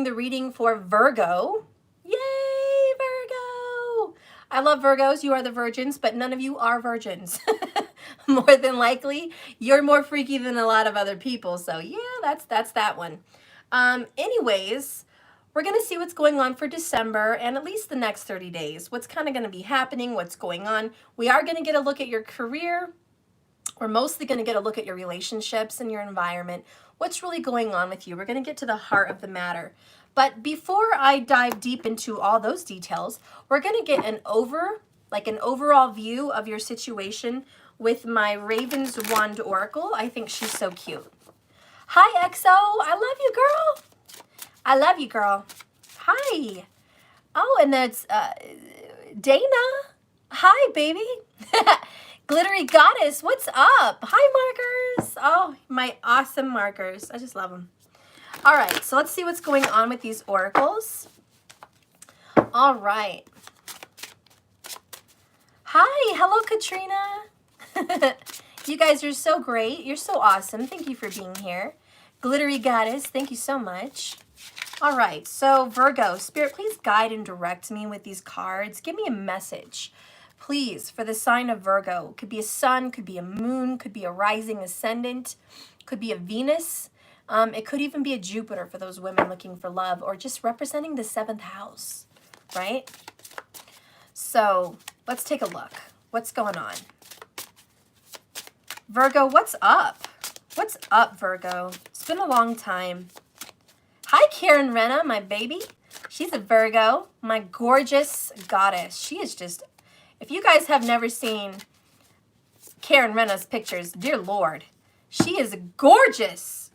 the reading for Virgo. Yay, Virgo! I love Virgos. You are the virgins, but none of you are virgins. More than likely, you're more freaky than a lot of other people. So yeah, that's that one. Anyways, we're going to see what's going on for December and at least the next 30 days. What's kind of going to be happening, what's going on. We are going to get a look at your career. We're mostly going to get a look at your relationships and your environment. What's really going on with you? We're going to get to the heart of the matter. But before I dive deep into all those details, we're going to get an overall view of your situation with my Raven's Wand Oracle. I think she's so cute. Hi, EXO. I love you, girl. I love you, girl. Hi. Oh, and that's Dana. Hi, baby. Glittery Goddess, what's up? Hi, markers. Oh, my awesome markers. I just love them. All right, so let's see what's going on with these oracles. All right. Hi, hello, Katrina. You guys are so great. You're so awesome. Thank you for being here. Glittery Goddess, thank you so much. All right, so Virgo, Spirit, please guide and direct me with these cards. Give me a message, please, for the sign of Virgo. Could be a sun, could be a moon, could be a rising ascendant, could be a Venus. It could even be a Jupiter for those women looking for love or just representing the 7th house, right? So let's take a look. What's going on? Virgo, what's up? What's up, Virgo? It's been a long time. Hi, Karen Renna, my baby. She's a Virgo, my gorgeous goddess. She is just, if you guys have never seen Karen Renna's pictures, dear Lord, she is a gorgeous,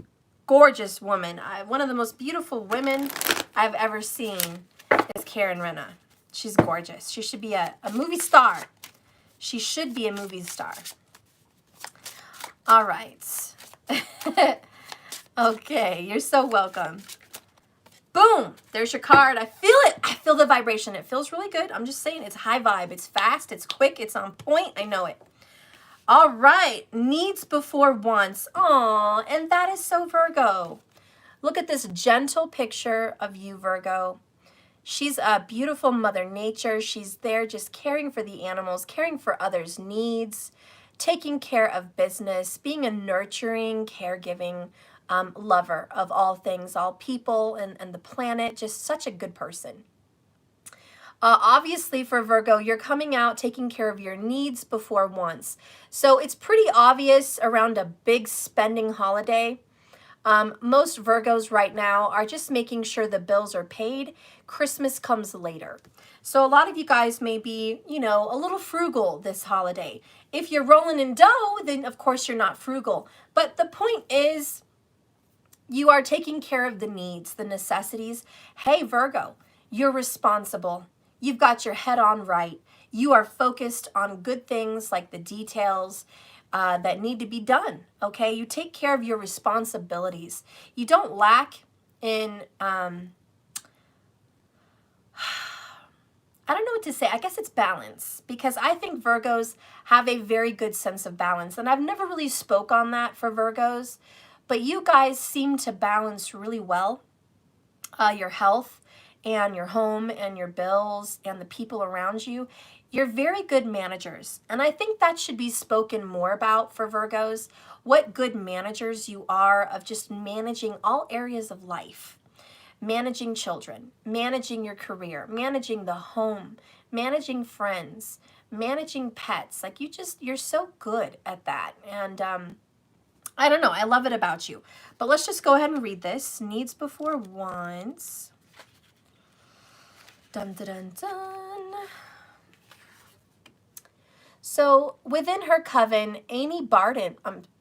gorgeous woman. One of the most beautiful women I've ever seen is Karen Renna. She's gorgeous. She should be a movie star. She should be a movie star. All right. Okay, you're so welcome. Boom, there's your card. I feel it. I feel the vibration. It feels really good. I'm just saying, it's high vibe. It's fast. It's quick. It's on point. I know it. All right, needs before wants. Aw, and that is so Virgo. Look at this gentle picture of you, Virgo. She's a beautiful Mother Nature. She's there just caring for the animals, caring for others' needs, taking care of business, being a nurturing, caregiving lover of all things, all people and the planet. Just such a good person. Obviously for Virgo, you're coming out taking care of your needs before wants. So it's pretty obvious around a big spending holiday. Most Virgos right now are just making sure the bills are paid. Christmas comes later. So a lot of you guys may be, you know, a little frugal this holiday. If you're rolling in dough, then of course you're not frugal. But the point is, you are taking care of the needs, the necessities. Hey, Virgo, you're responsible. You've got your head on right. You are focused on good things like the details that need to be done, okay? You take care of your responsibilities. You don't lack in, I don't know what to say. I guess it's balance, because I think Virgos have a very good sense of balance. And I've never really spoke on that for Virgos, but you guys seem to balance really well your health and your home and your bills and the people around you. You're very good managers. And I think that should be spoken more about for Virgos, what good managers you are of just managing all areas of life. Managing children, managing your career, managing the home, managing friends, managing pets. Like you're so good at that. And I don't know, I love it about you. But let's just go ahead and read this. Needs before wants. Dun, dun, dun, dun. So within her coven, Annie Barden,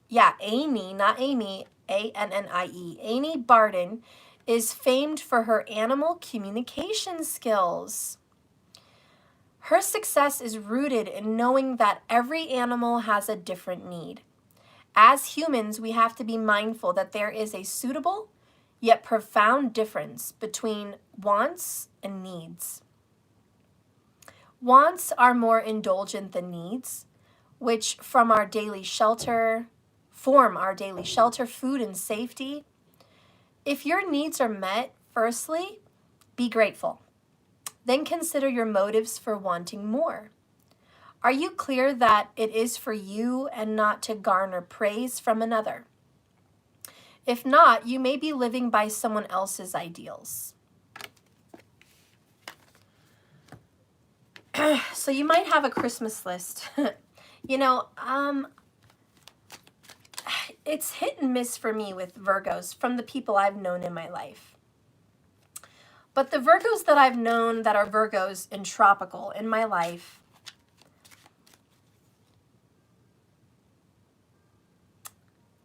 Annie, not Amy, A-N-N-I-E, Annie Barden is famed for her animal communication skills. Her success is rooted in knowing that every animal has a different need. As humans, we have to be mindful that there is a suitable yet profound difference between wants and needs. Wants are more indulgent than needs, which form our daily shelter, food and safety. If your needs are met, Firstly, be grateful. Then consider your motives for wanting more. Are you clear that it is for you and not to garner praise from another? If not, you may be living by someone else's ideals. So you might have a Christmas list. You know, it's hit and miss for me with Virgos from the people I've known in my life. But the Virgos that I've known that are Virgos in tropical in my life,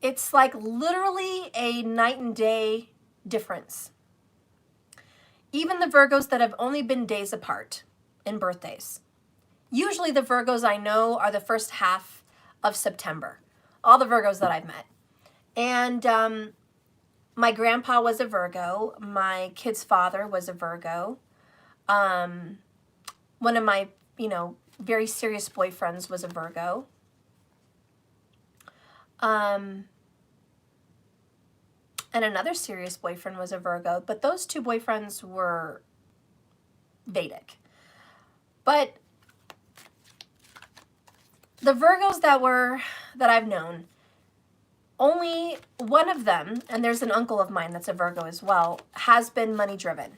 it's like literally a night and day difference. Even the Virgos that have only been days apart in birthdays. Usually the Virgos I know are the first half of September. All the Virgos that I've met. And my grandpa was a Virgo. My kid's father was a Virgo. One of my, very serious boyfriends was a Virgo. And another serious boyfriend was a Virgo. But those two boyfriends were Vedic. But the Virgos that I've known, only one of them, and there's an uncle of mine that's a Virgo as well, has been money driven,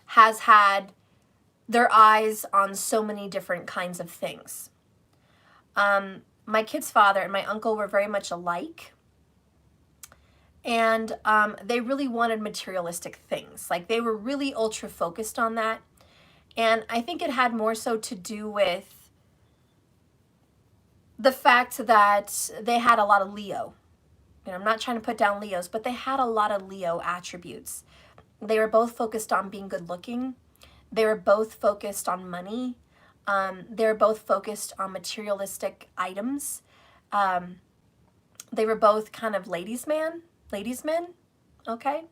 has had their eyes on so many different kinds of things. My kid's father and my uncle were very much alike. And they really wanted materialistic things. Like they were really ultra focused on that. And I think it had more so to do with the fact that they had a lot of Leo. I'm not trying to put down Leos, but they had a lot of Leo attributes. They were both focused on being good looking. They were both focused on money. They were both focused on materialistic items. They were both kind of ladies' men, okay?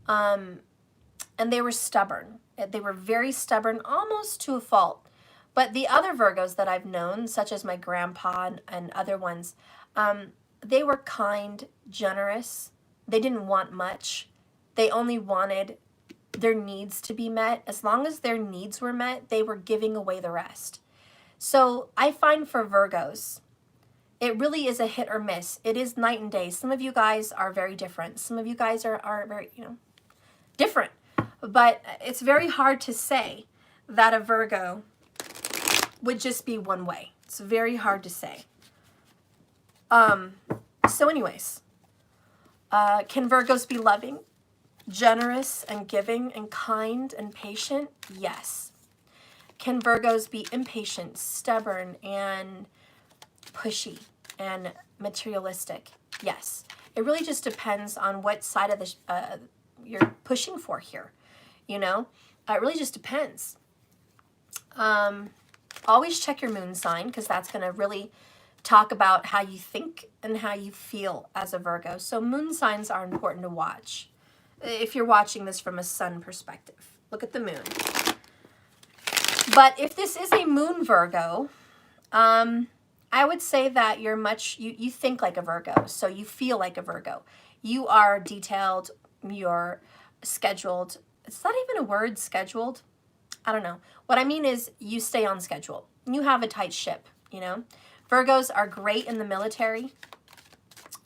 And they were stubborn. They were very stubborn, almost to a fault. But the other Virgos that I've known, such as my grandpa and other ones, they were kind, generous. They didn't want much. They only wanted their needs to be met. As long as their needs were met, they were giving away the rest. So I find for Virgos, it really is a hit or miss. It is night and day. Some of you guys are very different. Some of you guys are very, different. But it's very hard to say that a Virgo would just be one way. It's very hard to say. So anyways, can Virgos be loving, generous, and giving, and kind, and patient? Yes. Can Virgos be impatient, stubborn, and pushy, and materialistic? Yes. It really just depends on what side of the you're pushing for here. It really just depends. Always check your moon sign, because that's going to really talk about how you think and how you feel as a Virgo. So moon signs are important to watch if you're watching this from a sun perspective. Look at the moon. But if this is a moon Virgo, I would say that you think like a Virgo, so you feel like a Virgo. You are detailed, you're scheduled. It's not even a word, scheduled. I don't know. What I mean is you stay on schedule. You have a tight ship, Virgos are great in the military.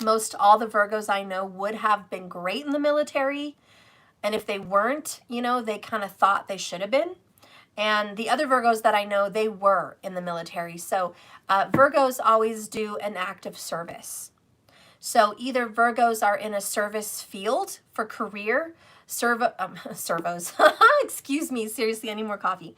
Most all the Virgos I know would have been great in the military. And if they weren't, they kind of thought they should have been. And the other Virgos that I know, they were in the military. So Virgos always do an act of service. So either Virgos are in a service field for career, servos, excuse me, seriously, I need more coffee.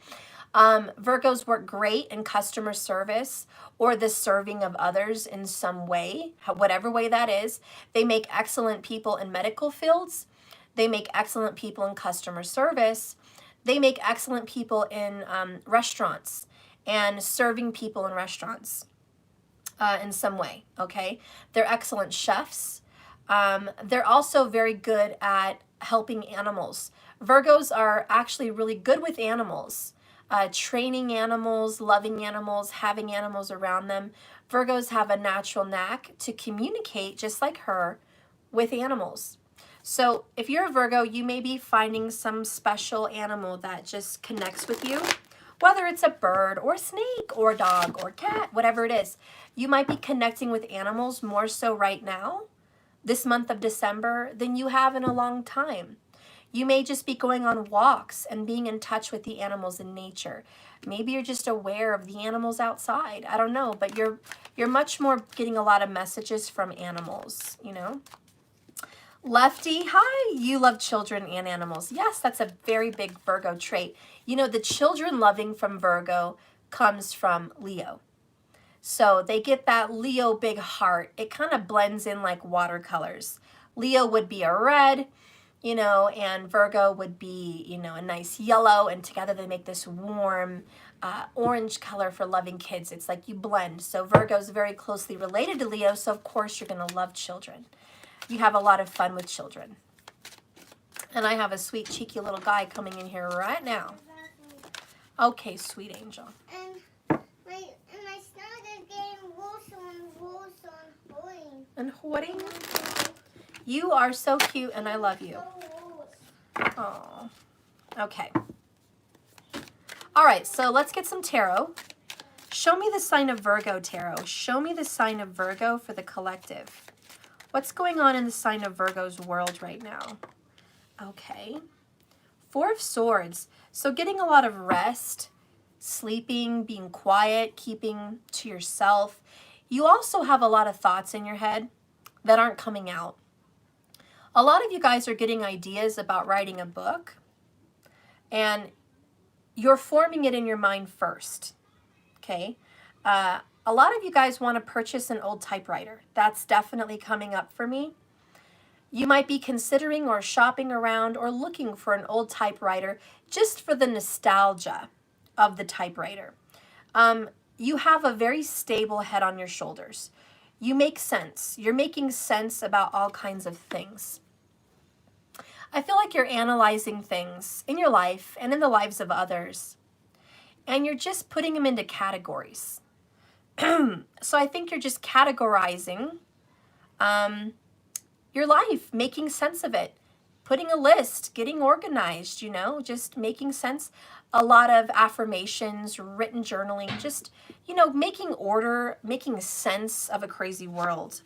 Virgos work great in customer service or the serving of others in some way, whatever way that is. They make excellent people in medical fields. They make excellent people in customer service. They make excellent people in restaurants and serving people in restaurants in some way, okay? They're excellent chefs. They're also very good at helping animals. Virgos are actually really good with animals. Training animals, loving animals, having animals around them. Virgos have a natural knack to communicate, just like her, with animals. So if you're a Virgo, you may be finding some special animal that just connects with you, whether it's a bird or a snake or a dog or cat, whatever it is. You might be connecting with animals more so right now, this month of December, than you have in a long time. You may just be going on walks and being in touch with the animals in nature. Maybe you're just aware of the animals outside. I don't know, but you're much more getting a lot of messages from animals, you know? Lefty, hi, you love children and animals. Yes, that's a very big Virgo trait. You know, the children loving from Virgo comes from Leo. So they get that Leo big heart. It kind of blends in like watercolors. Leo would be a red, you know, and Virgo would be, you know, a nice yellow, and together they make this warm orange color for loving kids. It's like you blend. So Virgo is very closely related to Leo, so of course you're going to love children. You have a lot of fun with children. And I have a sweet, cheeky little guy coming in here right now. Okay, sweet angel. And my stomach is getting worse and hoarding. And hoarding? You are so cute, and I love you. Oh, okay. All right, so let's get some tarot. Show me the sign of Virgo, tarot. Show me the sign of Virgo for the collective. What's going on in the sign of Virgo's world right now? Okay. Four of Swords. So getting a lot of rest, sleeping, being quiet, keeping to yourself. You also have a lot of thoughts in your head that aren't coming out. A lot of you guys are getting ideas about writing a book, and you're forming it in your mind first, okay? A lot of you guys want to purchase an old typewriter. That's definitely coming up for me. You might be considering or shopping around or looking for an old typewriter just for the nostalgia of the typewriter. You have a very stable head on your shoulders. You make sense. You're making sense about all kinds of things. I feel like you're analyzing things in your life and in the lives of others, and you're just putting them into categories. So I think you're just categorizing your life, making sense of it, putting a list, getting organized, you know, just making sense. A lot of affirmations, written journaling, just, you know, making order, making sense of a crazy world.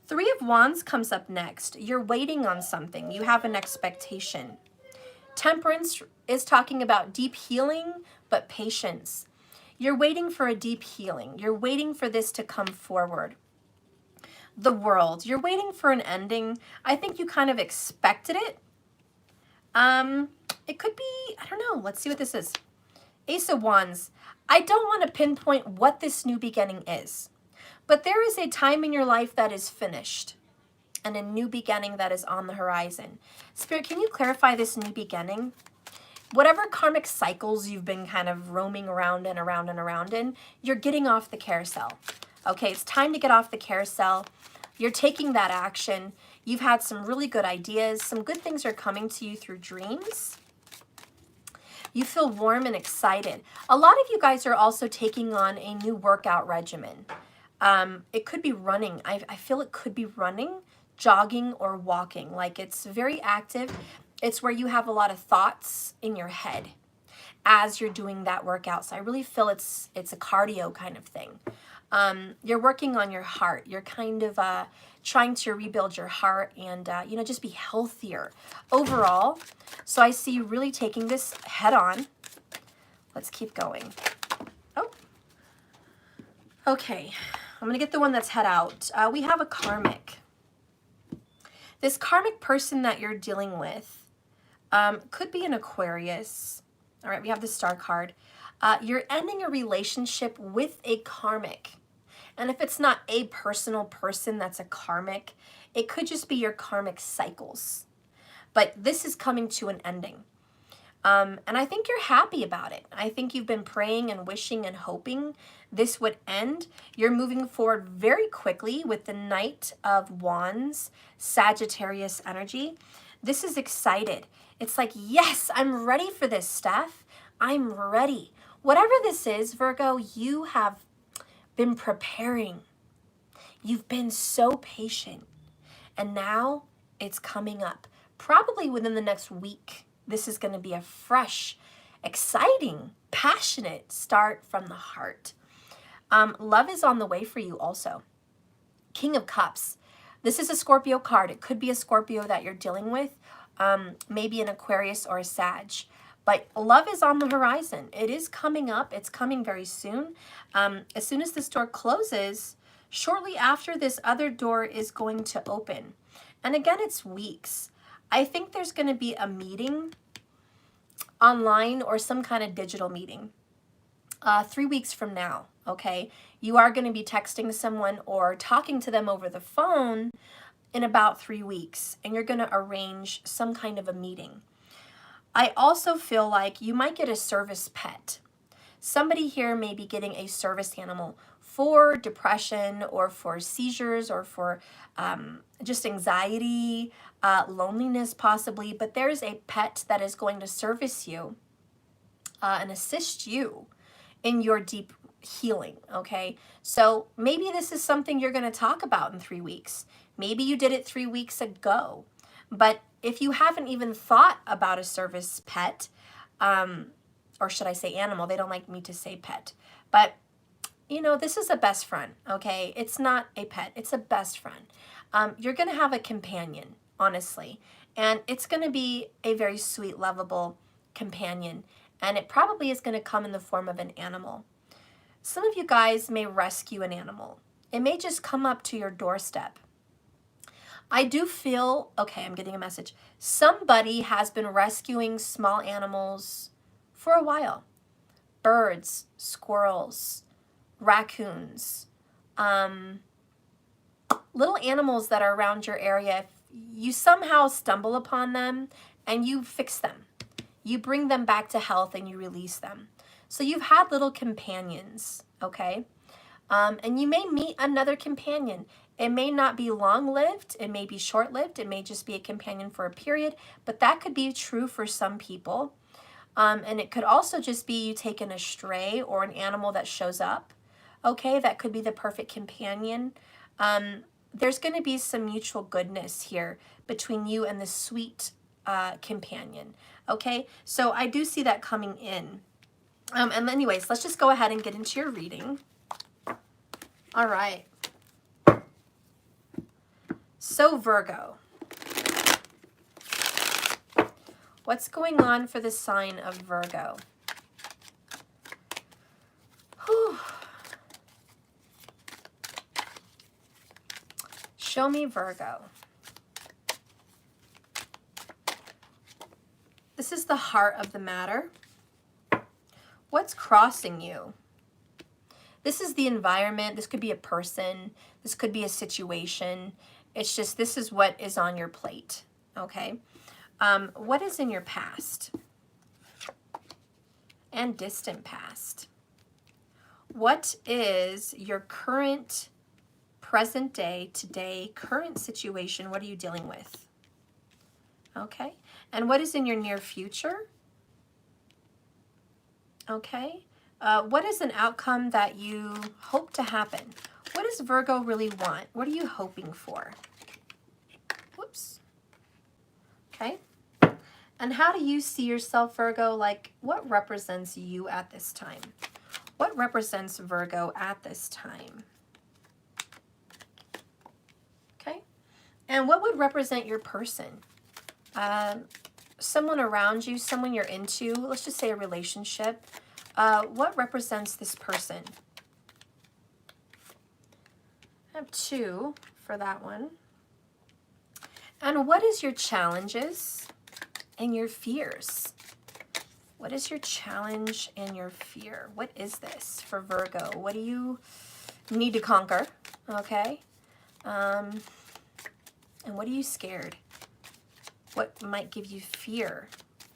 Three of Wands comes up next. You're waiting on something. You have an expectation. Temperance is talking about deep healing, but patience. You're waiting for a deep healing. You're waiting for this to come forward. The World. You're waiting for an ending. I think you kind of expected it. It could be, I don't know. Let's see what this is. Ace of Wands. I don't want to pinpoint what this new beginning is, but there is a time in your life that is finished and a new beginning that is on the horizon. Spirit, can you clarify this new beginning? Whatever karmic cycles you've been kind of roaming around and around and around in, you're getting off the carousel. Okay, it's time to get off the carousel. You're taking that action. You've had some really good ideas. Some good things are coming to you through dreams. You feel warm and excited. A lot of you guys are also taking on a new workout regimen. It could be running. I feel it could be running, jogging, or walking. Like it's very active. It's where you have a lot of thoughts in your head as you're doing that workout. So I really feel it's a cardio kind of thing. You're working on your heart. You're kind of trying to rebuild your heart and, you know, just be healthier overall. So I see you really taking this head on. Let's keep going. Oh, okay. I'm going to get the one that's head out. We have a karmic. This karmic person that you're dealing with could be an Aquarius. All right, we have the Star card. You're ending a relationship with a karmic. And if it's not a personal person that's a karmic, it could just be your karmic cycles. But this is coming to an ending. And I think you're happy about it. I think you've been praying and wishing and hoping this would end. You're moving forward very quickly with the Knight of Wands, Sagittarius energy. This is excited. It's like, yes, I'm ready for this, Steph. I'm ready. Whatever this is, Virgo, you have been preparing. You've been so patient. And now It's coming up. Probably within the next week, this is going to be a fresh, exciting, passionate start from the heart. Love is on the way for you also. King of Cups. This is a Scorpio card. It could be a Scorpio that you're dealing with, maybe an Aquarius or a Sag. But love is on the horizon. It is coming up. It's coming very soon. As soon as this door closes, shortly after, this other door is going to open. And again, it's weeks. I think there's going to be a meeting online or some kind of digital meeting 3 weeks from now, okay? You are going to be texting someone or talking to them over the phone in about 3 weeks, and you're going to arrange some kind of a meeting. I also feel like you might get a service pet. Somebody here may be getting a service animal for depression or for seizures or for just anxiety, loneliness possibly, but there's a pet that is going to service you and assist you in your deep healing, okay? So maybe this is something you're going to talk about in 3 weeks. Maybe you did it 3 weeks ago, but if you haven't even thought about a service pet, or should I say animal? They don't like me to say pet, but you know, this is a best friend, okay? It's not a pet, it's a best friend. You're going to have a companion, honestly, and it's going to be a very sweet, lovable companion, and it probably is going to come in the form of an animal. Some of you guys may rescue an animal. It may just come up to your doorstep. I do feel, okay, I'm getting a message. Somebody has been rescuing small animals for a while. Birds, squirrels, raccoons, little animals that are around your area. If you somehow stumble upon them and you fix them. You bring them back to health and you release them. So you've had little companions, okay? And you may meet another companion. It may not be long-lived, it may be short-lived, it may just be a companion for a period, but that could be true for some people. And it could also just be you taken a stray or an animal that shows up, okay? That could be the perfect companion. There's going to be some mutual goodness here between you and the sweet companion, okay? So I do see that coming in. And anyways, let's just go ahead and get into your reading. All right. So Virgo, what's going on for the sign of Virgo? Whew. Show me Virgo. This is the heart of the matter. What's crossing you? This is the environment. This could be a person. This could be a situation. It's just, this is what is on your plate, okay? What is in your past and distant past? What is your current, present day, today, current situation? What are you dealing with? Okay, and what is in your near future? Okay, what is an outcome that you hope to happen? What does Virgo really want? What are you hoping for? Whoops. Okay. And how do you see yourself, Virgo? Like, what represents you at this time? What represents Virgo at this time? Okay. And what would represent your person? Someone around you, someone you're into, let's just say a relationship. What represents this person? I have 2 for that one. And what is your challenges and your fears? What is your challenge and your fear? What is this for Virgo? What do you need to conquer? Okay. And what are you scared? What might give you fear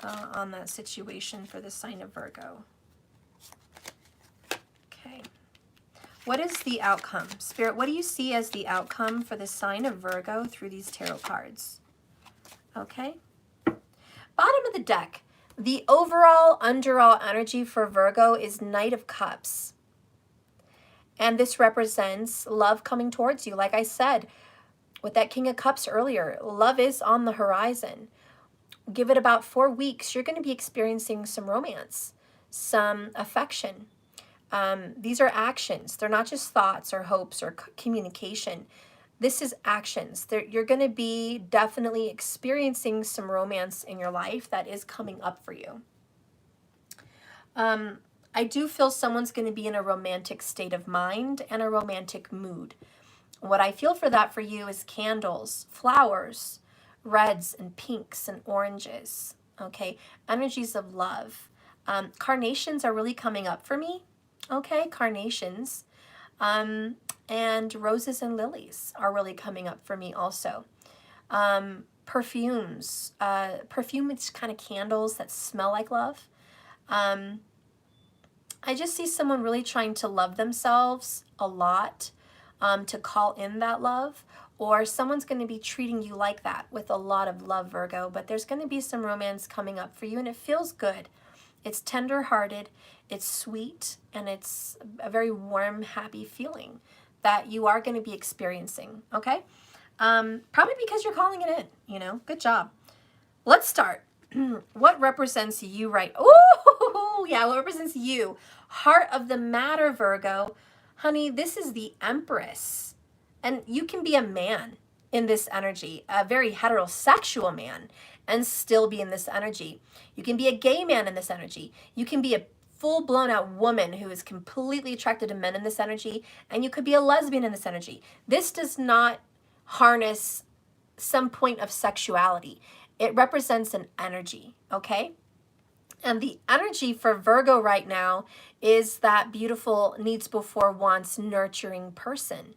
on that situation for the sign of Virgo? Okay. What is the outcome? Spirit, what do you see as the outcome for the sign of Virgo through these tarot cards? Okay. Bottom of the deck, the overall, underall energy for Virgo is Knight of Cups. And this represents love coming towards you. Like I said, With that King of Cups earlier, love is on the horizon. Give it about 4 weeks. You're going to be experiencing some romance, some affection. These are actions. They're not just thoughts or hopes or communication. This is actions. You're going to be definitely experiencing some romance in your life that is coming up for you. I do feel someone's going to be in a romantic state of mind and a romantic mood. What I feel for that for you is candles, flowers, reds and pinks and oranges, okay? Energies of love. Carnations are really coming up for me, okay? Carnations. And roses and lilies are really coming up for me also. Perfumes. Perfume is kind of candles that smell like love. I just see someone really trying to love themselves a lot, to call in that love, or someone's going to be treating you like that with a lot of love, Virgo, but there's going to be some romance coming up for you, and it feels good. It's tender-hearted, it's sweet, and it's a very warm, happy feeling that you are going to be experiencing, okay? Probably because you're calling it in, you know? Good job. Let's start. What represents you right? Oh, yeah, what represents you? Heart of the matter, Virgo. Honey, this is the Empress. And you can be a man in this energy, a very heterosexual man, and still be in this energy. You can be a gay man in this energy. You can be a full-blown out woman who is completely attracted to men in this energy, and you could be a lesbian in this energy. This does not harness some point of sexuality. It represents an energy, okay? And the energy for Virgo right now is that beautiful needs before wants nurturing person.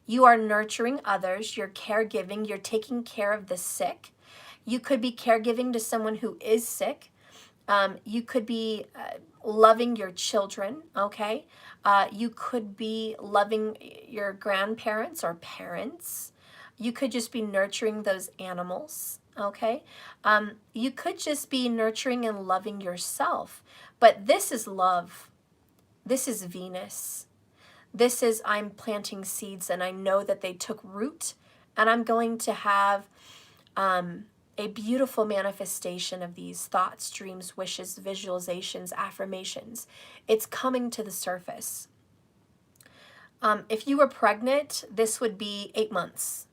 You are nurturing others, you're caregiving, you're taking care of the sick. You could be caregiving to someone who is sick. You could be loving your children, okay? You could be loving your grandparents or parents. You could just be nurturing those animals, okay? You could just be nurturing and loving yourself. But this is love. This is Venus. This is I'm planting seeds and I know that they took root, and I'm going to have a beautiful manifestation of these thoughts, dreams, wishes, visualizations, affirmations. It's coming to the surface. If you were pregnant, this would be 8 months.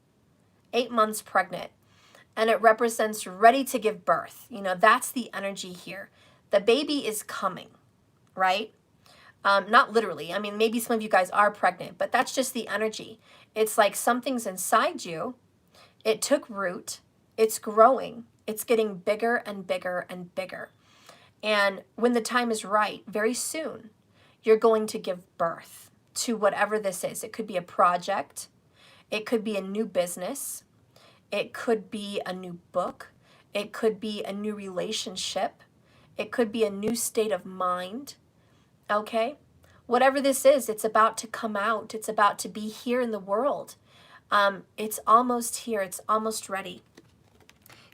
8 months pregnant. And it represents ready to give birth. You know, that's the energy here. The baby is coming, right? Not literally. I mean, maybe some of you guys are pregnant, but that's just the energy. It's like something's inside you. It took root. It's growing. It's getting bigger and bigger and bigger. And when the time is right, very soon, you're going to give birth to whatever this is. It could be a project. It could be a new business. It could be a new book. It could be a new relationship. It could be a new state of mind. Okay? Whatever this is, it's about to come out. It's about to be here in the world. It's almost here. It's almost ready.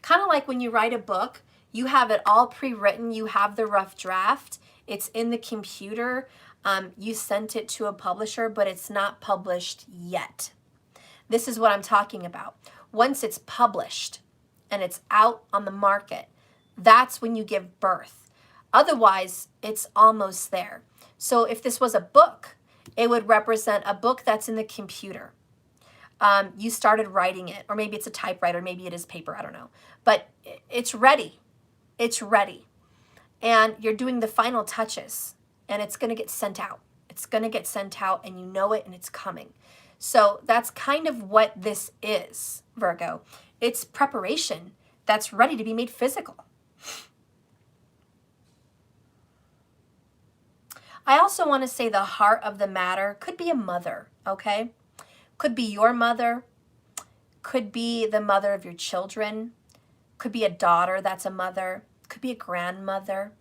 Kind of like when you write a book, you have it all pre-written. You have the rough draft. It's in the computer. You sent it to a publisher, but it's not published yet. This is what I'm talking about. Once it's published and it's out on the market, that's when you give birth. Otherwise, it's almost there. So if this was a book, it would represent a book that's in the computer. You started writing it, or maybe it's a typewriter, maybe it is paper, I don't know. But it's ready. It's ready. And you're doing the final touches, and it's going to get sent out. It's going to get sent out, and you know it, and it's coming. So that's kind of what this is, Virgo. It's preparation that's ready to be made physical. I also want to say the heart of the matter could be a mother, okay? Could be your mother, could be the mother of your children, could be a daughter that's a mother, could be a grandmother.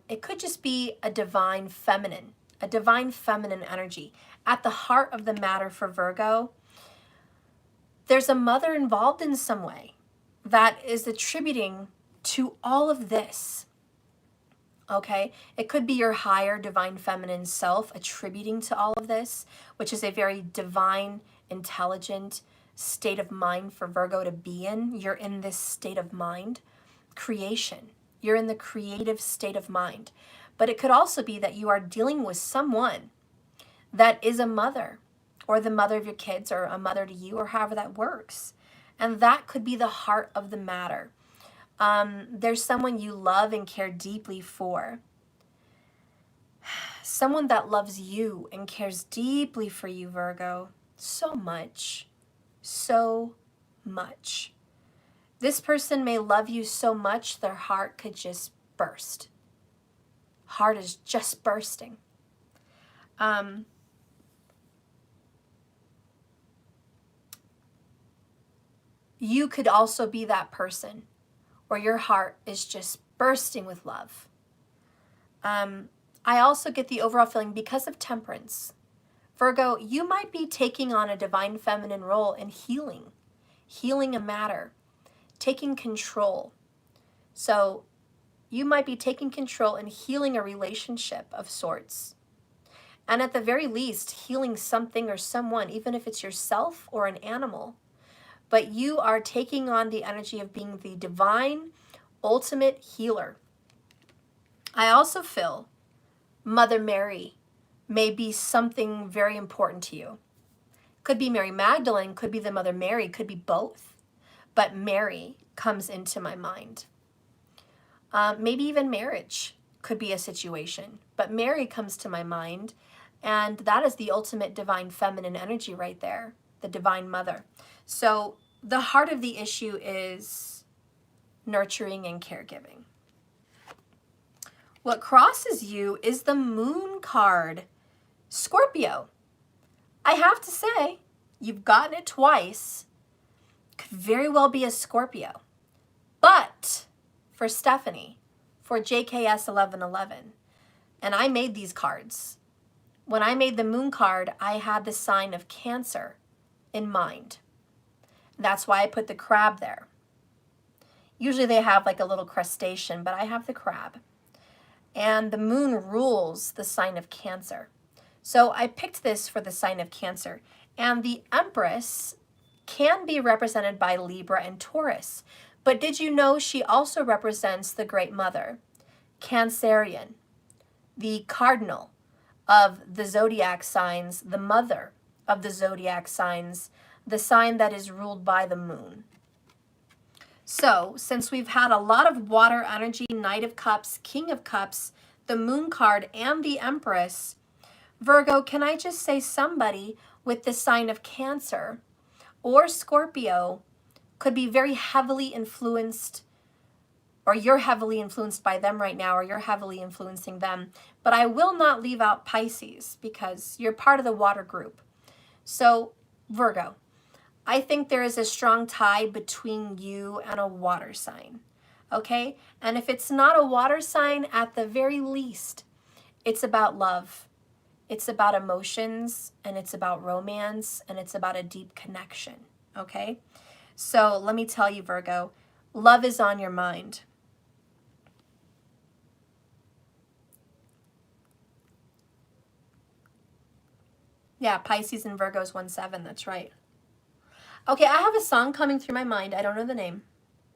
It could just be a divine feminine energy. At the heart of the matter for Virgo, there's a mother involved in some way that is attributing to all of this. Okay, it could be your higher divine feminine self attributing to all of this, which is a very divine, intelligent, state of mind for Virgo to be in. You're in this state of mind, creation. You're in the creative state of mind. But it could also be that you are dealing with someone that is a mother, or the mother of your kids, or a mother to you, or however that works. And that could be the heart of the matter. There's someone you love and care deeply for. Someone that loves you and cares deeply for you, Virgo. So much. So much. This person may love you so much their heart could just burst. Heart is just bursting. You could also be that person where your heart is just bursting with love. I also get the overall feeling because of temperance. Virgo, you might be taking on a divine feminine role in healing a matter, taking control. So you might be taking control and healing a relationship of sorts. And at the very least, healing something or someone, even if it's yourself or an animal. But you are taking on the energy of being the divine, ultimate healer. I also feel Mother Mary may be something very important to you. Could be Mary Magdalene, could be the Mother Mary, could be both. But Mary comes into my mind. Maybe even marriage could be a situation. But Mary comes to my mind, and that is the ultimate divine feminine energy right there, the divine mother. So the heart of the issue is nurturing and caregiving. What crosses you is the Moon card. Scorpio. I have to say, you've gotten it twice. Could very well be a Scorpio. But for Stephanie, for JKS 1111, and I made these cards. When I made the Moon card, I had the sign of Cancer in mind. That's why I put the crab there. Usually they have like a little crustacean, but I have the crab. And the moon rules the sign of Cancer. So I picked this for the sign of Cancer. And the Empress can be represented by Libra and Taurus. But did you know she also represents the Great Mother, Cancerian, the cardinal of the zodiac signs, the mother of the zodiac signs, the sign that is ruled by the moon. So, since we've had a lot of water energy, Knight of Cups, King of Cups, the Moon card, and the Empress, Virgo, can I just say somebody with the sign of Cancer or Scorpio could be very heavily influenced, or you're heavily influenced by them right now, or you're heavily influencing them. But I will not leave out Pisces because you're part of the water group. So, Virgo, I think there is a strong tie between you and a water sign, okay? And if it's not a water sign, at the very least, it's about love. It's about emotions, and it's about romance, and it's about a deep connection, okay? So let me tell you, Virgo, love is on your mind. Yeah, Pisces and Virgo's 1-7, that's right. Okay, I have a song coming through my mind. I don't know the name.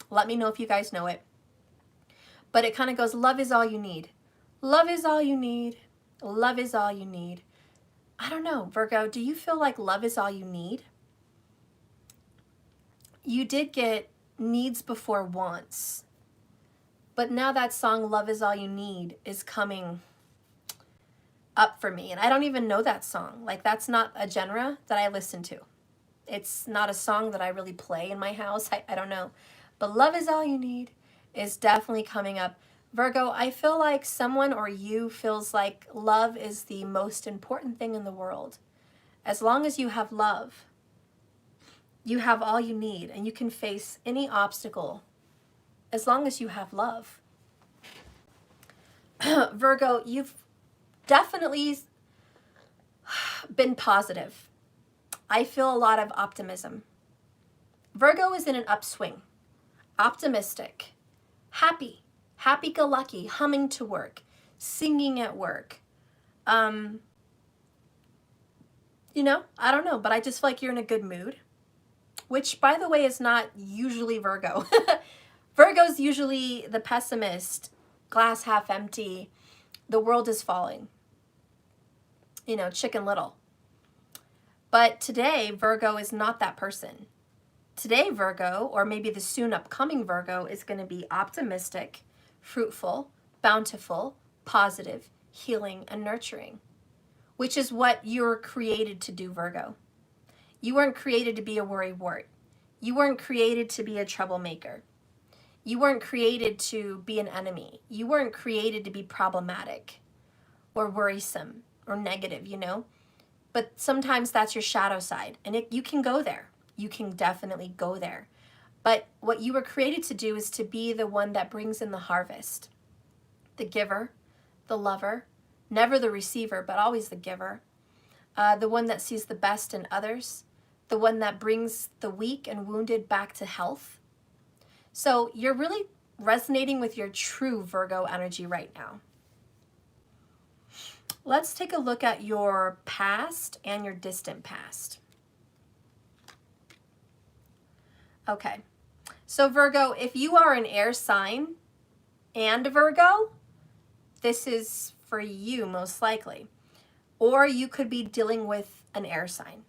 Let me know if you guys know it. But it kind of goes, love is all you need. Love is all you need. Love is all you need. I don't know, Virgo, do you feel like love is all you need? You did get needs before wants. But now that song, Love is All You Need, is coming up for me. And I don't even know that song. Like, that's not a genre that I listen to. It's not a song that I really play in my house. I don't know. But Love is All You Need is definitely coming up. Virgo, I feel like someone or you feels like love is the most important thing in the world. As long as you have love, you have all you need, and you can face any obstacle as long as you have love. Virgo, you've definitely been positive. I feel a lot of optimism. Virgo is in an upswing, optimistic, happy, happy-go-lucky, humming to work, singing at work. You know, I don't know, but I just feel like you're in a good mood. which, by the way, is not usually Virgo. Virgo's usually the pessimist, glass half empty, the world is falling, you know, Chicken Little. But today, Virgo is not that person. Today, Virgo, or maybe the soon upcoming Virgo, is going to be optimistic, fruitful, bountiful, positive, healing, and nurturing, which is what you're created to do, Virgo. You weren't created to be a worrywart. You weren't created to be a troublemaker. You weren't created to be an enemy. You weren't created to be problematic or worrisome or negative, you know? But sometimes that's your shadow side, and you can go there. You can definitely go there. But what you were created to do is to be the one that brings in the harvest. The giver, the lover, never the receiver, but always the giver. The one that sees the best in others. The one that brings the weak and wounded back to health. So you're really resonating with your true Virgo energy right now. Let's take a look at your past and your distant past. Okay, so Virgo, if you are an air sign and a Virgo, this is for you most likely. Or you could be dealing with an air sign.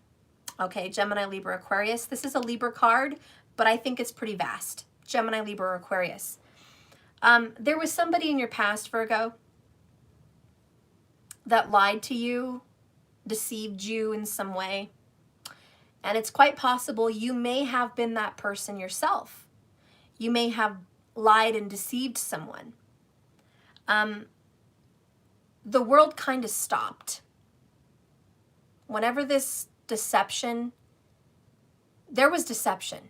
Okay, Gemini, Libra, Aquarius. This is a Libra card, but I think it's pretty vast. Gemini, Libra, Aquarius. There was somebody in your past, Virgo, that lied to you, deceived you in some way. And it's quite possible you may have been that person yourself. You may have lied and deceived someone. The world kind of stopped. Whenever this deception, there was deception.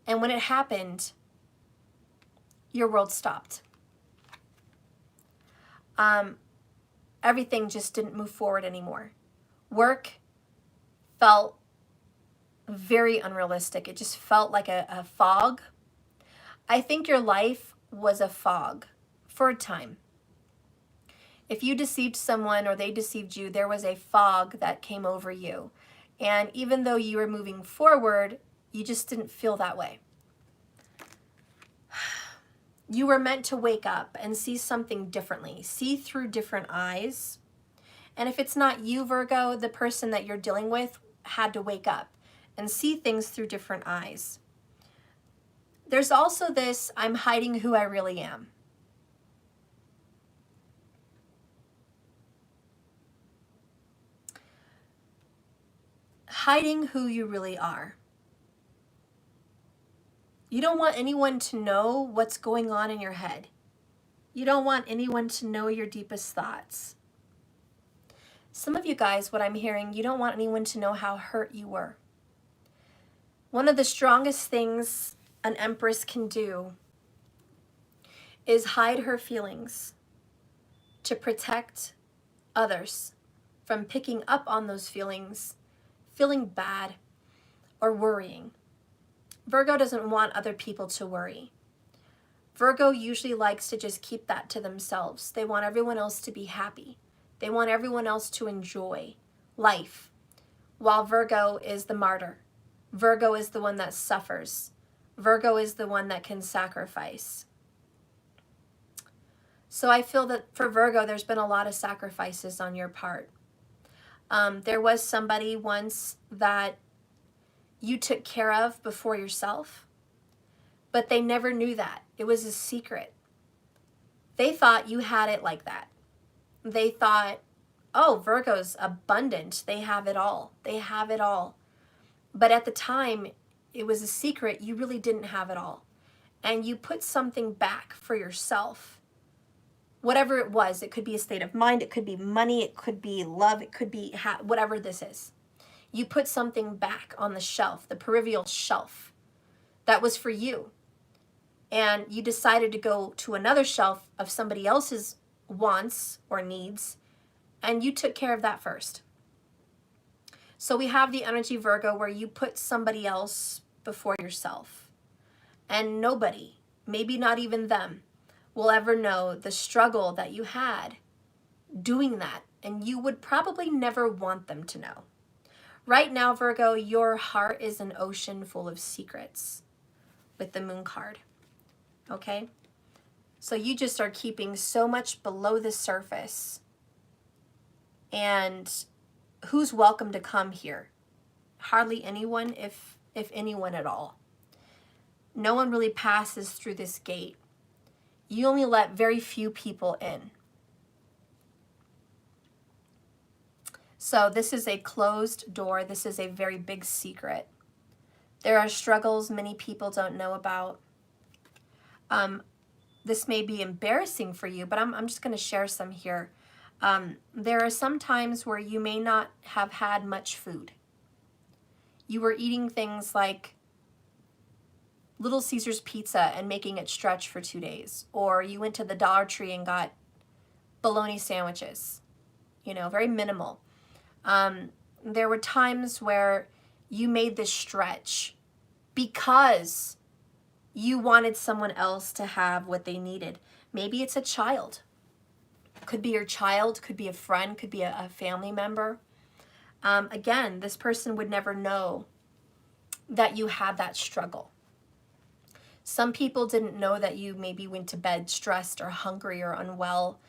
And when it happened, your world stopped. Everything just didn't move forward anymore. Work felt very unrealistic. It just felt like a fog. I think your life was a fog for a time. If you deceived someone or they deceived you, there was a fog that came over you. And even though you were moving forward, you just didn't feel that way. You were meant to wake up and see something differently, see through different eyes. And if it's not you, Virgo, the person that you're dealing with had to wake up and see things through different eyes. There's also this, I'm hiding who I really am. Hiding who you really are. You don't want anyone to know what's going on in your head. You don't want anyone to know your deepest thoughts. Some of you guys, what I'm hearing, you don't want anyone to know how hurt you were. One of the strongest things an Empress can do is hide her feelings to protect others from picking up on those feelings, feeling bad, or worrying. Virgo doesn't want other people to worry. Virgo usually likes to just keep that to themselves. They want everyone else to be happy. They want everyone else to enjoy life, while Virgo is the martyr. Virgo is the one that suffers. Virgo is the one that can sacrifice. So I feel that for Virgo, there's been a lot of sacrifices on your part. There was somebody once that you took care of before yourself, but they never knew that. It was a secret. They thought you had it like that. They thought, oh, Virgo's abundant. They have it all. They have it all. But at the time, it was a secret. You really didn't have it all. And you put something back for yourself. Whatever it was, it could be a state of mind, it could be money, it could be love, it could be whatever this is. You put something back on the shelf, the peripheral shelf, that was for you. And you decided to go to another shelf of somebody else's wants or needs, and you took care of that first. So we have the energy, Virgo, where you put somebody else before yourself. And nobody, maybe not even them, will ever know the struggle that you had doing that. And you would probably never want them to know. Right now, Virgo, your heart is an ocean full of secrets with the Moon card, okay? So you just are keeping so much below the surface. And who's welcome to come here? Hardly anyone, if anyone at all. No one really passes through this gate. You only let very few people in. So this is a closed door. This is a very big secret. There are struggles many people don't know about. This may be embarrassing for you, but I'm just going to share some here. There are some times where you may not have had much food. You were eating things like Little Caesar's pizza and making it stretch for 2 days. Or you went to the Dollar Tree and got bologna sandwiches. You know, very minimal. There were times where you made this stretch because you wanted someone else to have what they needed. Maybe it's a child. Could be your child, could be a friend, could be a family member. Again, this person would never know that you had that struggle. Some people didn't know that you maybe went to bed stressed or hungry or unwell.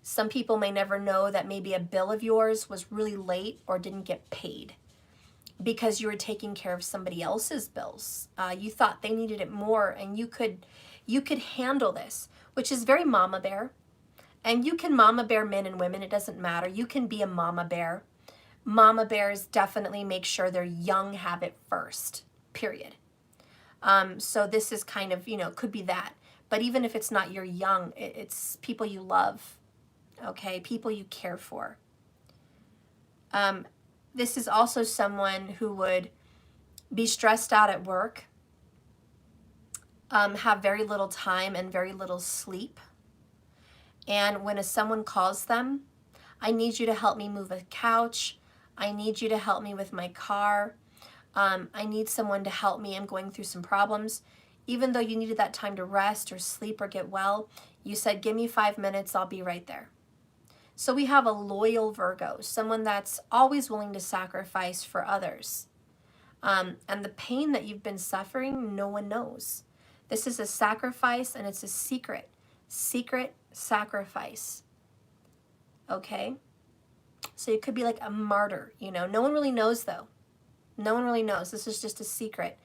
Some people may never know that maybe a bill of yours was really late or didn't get paid because you were taking care of somebody else's bills. You thought they needed it more, and you could handle this, which is very mama bear. And you can mama bear men and women, it doesn't matter. You can be a mama bear. Mama bears definitely make sure their young have it first, period. So this is kind of, you know, could be that. But even if it's not your young, it's people you love, okay? People you care for. This is also someone who would be stressed out at work, have very little time and very little sleep. And when someone calls them, I need you to help me move a couch. I need you to help me with my car. I need someone to help me. I'm going through some problems. Even though you needed that time to rest or sleep or get well, you said, give me 5 minutes, I'll be right there. So we have a loyal Virgo, someone that's always willing to sacrifice for others. And the pain that you've been suffering, no one knows. This is a sacrifice, and it's a secret sacrifice. Okay? So you could be like a martyr, you know. No one really knows, though. No one really knows. This is just a secret.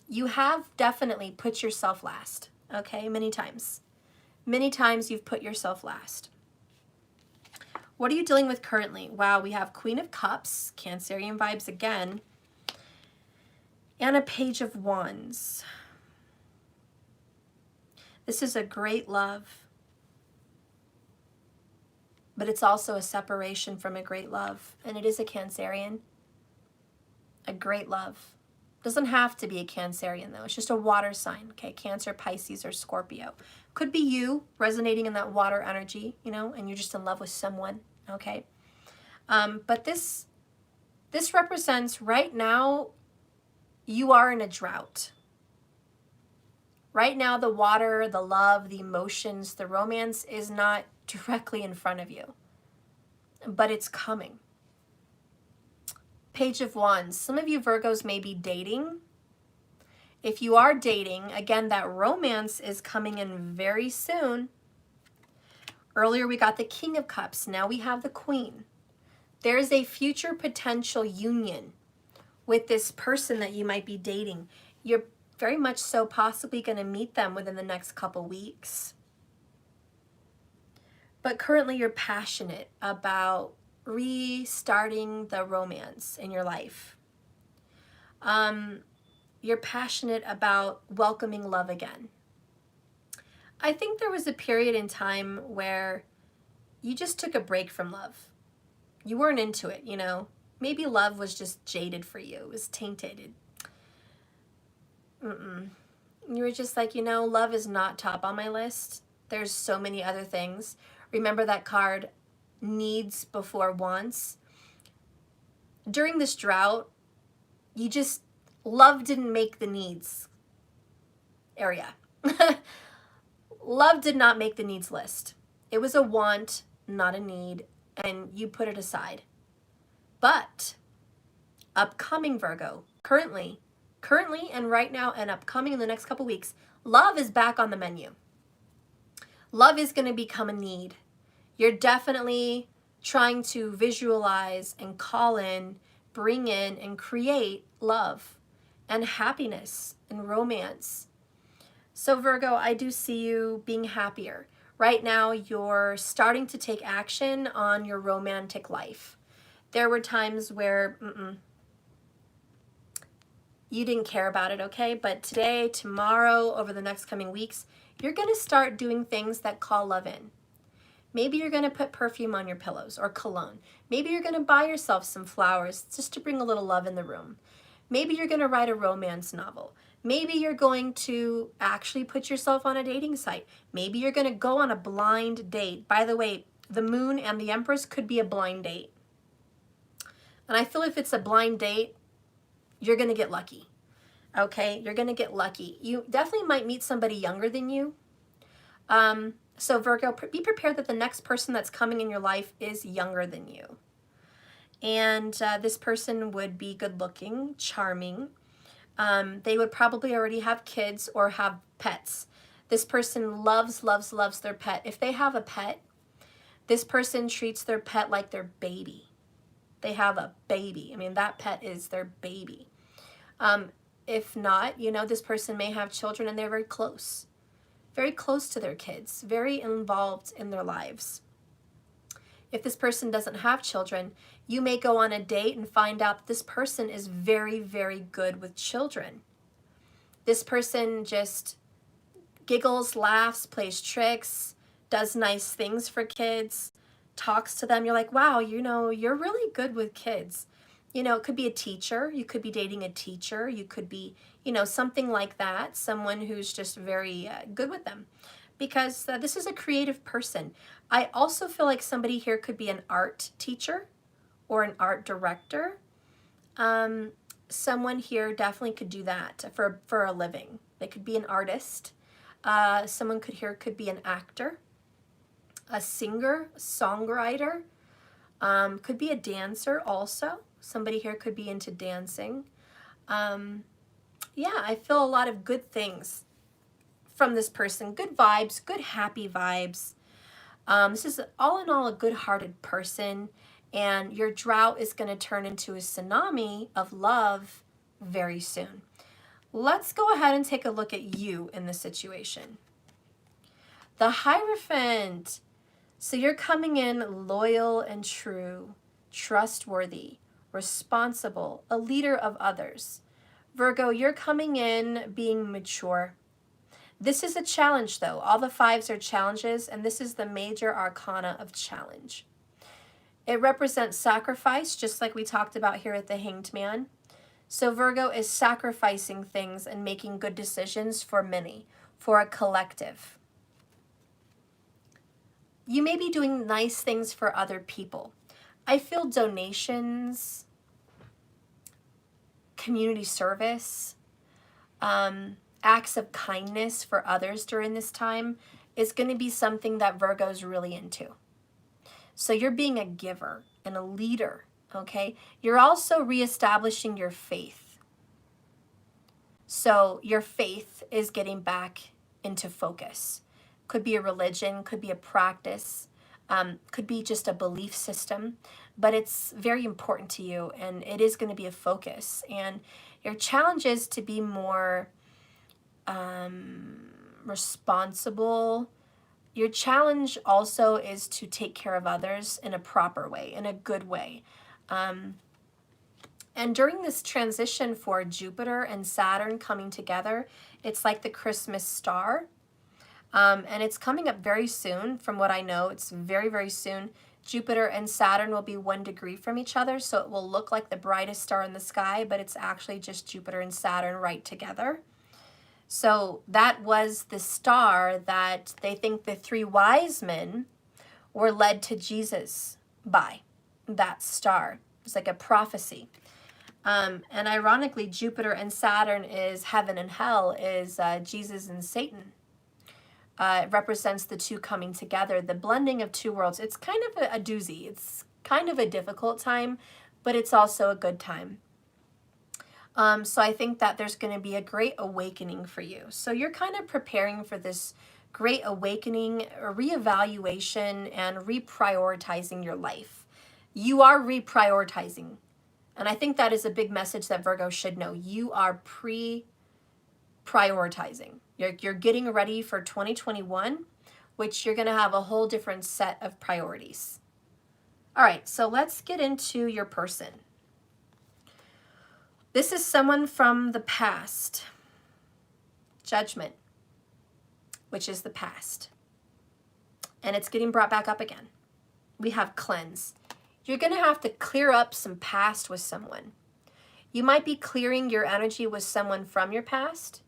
You have definitely put yourself last, okay? Many times. Many times you've put yourself last. What are you dealing with currently? Wow, we have Queen of Cups, Cancerian vibes again, and a Page of Wands. This is a great love, but it's also a separation from a great love, and it is a Cancerian. A great love. Doesn't have to be a Cancerian, though. It's just a water sign, okay? Cancer, Pisces, or Scorpio. Could be you resonating in that water energy, you know, and you're just in love with someone, okay? But this represents right now you are in a drought. Right now, the water, the love, the emotions, the romance is not directly in front of you, but it's coming. Page of Wands. Some of you Virgos may be dating. If you are dating, again, that romance is coming in very soon. Earlier we got the King of Cups. Now we have the Queen. There is a future potential union with this person that you might be dating. You're very much so possibly going to meet them within the next couple weeks. But currently you're passionate about restarting the romance in your life. You're passionate about welcoming love again. I think there was a period in time where you just took a break from love. You weren't into it, you know. Maybe love was just jaded for you. It was tainted. You were just like, you know, love is not top on my list. There's so many other things. Remember that card, needs before wants. During this drought, love didn't make the needs area. Love did not make the needs list. It was a want, not a need, and you put it aside. But Upcoming Virgo, currently and right now and upcoming in the next couple weeks, love is back on the menu. Love is going to become a need. You're definitely trying to visualize and call in, bring in, and create love and happiness and romance. So Virgo, I do see you being happier. Right now, you're starting to take action on your romantic life. There were times where you didn't care about it, okay? But today, tomorrow, over the next coming weeks, you're going to start doing things that call love in. Maybe you're going to put perfume on your pillows or cologne. Maybe you're going to buy yourself some flowers just to bring a little love in the room. Maybe you're going to write a romance novel. Maybe you're going to actually put yourself on a dating site. Maybe you're going to go on a blind date. By the way, the moon and the Empress could be a blind date. And I feel if it's a blind date, you're going to get lucky. Okay? You're going to get lucky. You definitely might meet somebody younger than you. So Virgo, be prepared that the next person that's coming in your life is younger than you. And this person would be good looking, charming. They would probably already have kids or have pets. This person loves their pet. If they have a pet, this person treats their pet like their baby. They have a baby. I mean, that pet is their baby. If not, this person may have children and they're very close to their kids, very involved in their lives. If this person doesn't have children, you may go on a date and find out that this person is very, very good with children. This person just giggles, laughs, plays tricks, does nice things for kids, talks to them. You're like, wow, you're really good with kids. It could be a teacher. You could be dating a teacher. You could be, something like that. Someone who's just very good with them. Because this is a creative person. I also feel like somebody here could be an art teacher or an art director. Someone here definitely could do that for a living. They could be an artist. Someone could be an actor, a singer, a songwriter. Could be a dancer also. Somebody here could be into dancing. Yeah, I feel a lot of good things from this person. Good vibes, good happy vibes. This is all in all a good-hearted person, and your drought is going to turn into a tsunami of love very soon. Let's go ahead and take a look at you in this situation. The Hierophant. So you're coming in loyal and true, trustworthy, responsible, a leader of others. Virgo, you're coming in being mature. This is a challenge, though. All the fives are challenges, and this is the major arcana of challenge. It represents sacrifice, just like we talked about here at the Hanged Man. So Virgo is sacrificing things and making good decisions for many, for a collective. You may be doing nice things for other people. I feel donations, community service, acts of kindness for others during this time is going to be something that Virgo's really into. So you're being a giver and a leader, okay? You're also reestablishing your faith. So your faith is getting back into focus. Could be a religion, could be a practice, could be just a belief system, but it's very important to you and it is going to be a focus. And your challenge is to be more responsible. Your challenge also is to take care of others in a proper way, in a good way. And during this transition for Jupiter and Saturn coming together, it's like the Christmas star. And it's coming up very soon. From what I know, it's very, very soon. Jupiter and Saturn will be 1 degree from each other, so it will look like the brightest star in the sky, but it's actually just Jupiter and Saturn right together. So that was the star that they think the 3 wise men were led to Jesus by, that star. It's like a prophecy. And ironically, Jupiter and Saturn is heaven and hell, is Jesus and Satan. It represents the two coming together, the blending of two worlds. It's kind of a doozy. It's kind of a difficult time, but it's also a good time. So I think that there's going to be a great awakening for you. So you're kind of preparing for this great awakening, a reevaluation, and reprioritizing your life. You are reprioritizing. And I think that is a big message that Virgo should know. You are prioritizing. You're getting ready for 2021, which you're going to have a whole different set of priorities. All right, so let's get into your person. This is someone from the past. Judgment, which is the past. And it's getting brought back up again. We have cleanse. You're going to have to clear up some past with someone. You might be clearing your energy with someone from your past.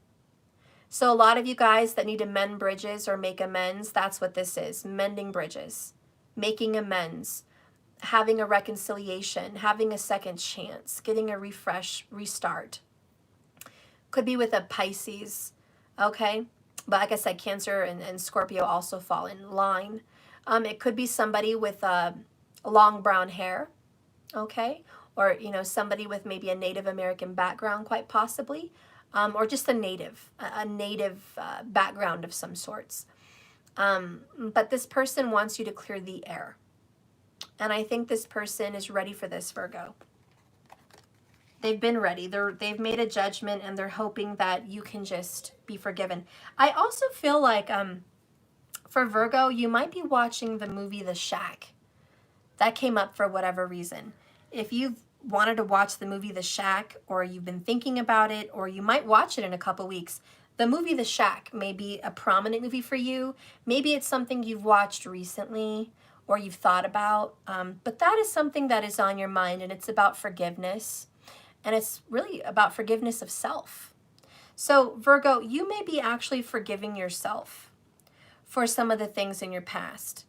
So a lot of you guys that need to mend bridges or make amends, that's what this is. Mending bridges, making amends, having a reconciliation, having a second chance, getting a refresh, restart. Could be with a Pisces, okay? But like I said, Cancer and Scorpio also fall in line. It could be somebody with long brown hair, okay? Or, you know, somebody with maybe a Native American background, quite possibly. Or just a native background of some sorts. But this person wants you to clear the air. And I think this person is ready for this, Virgo. They've been ready. They've made a judgment and they're hoping that you can just be forgiven. I also feel like for Virgo, you might be watching the movie The Shack. That came up for whatever reason. If you've wanted to watch the movie The Shack, or you've been thinking about it, or you might watch it in a couple weeks, the movie The Shack may be a prominent movie for you. Maybe it's something you've watched recently or you've thought about, but that is something that is on your mind, and it's about forgiveness, and it's really about forgiveness of self. So Virgo, you may be actually forgiving yourself for some of the things in your past.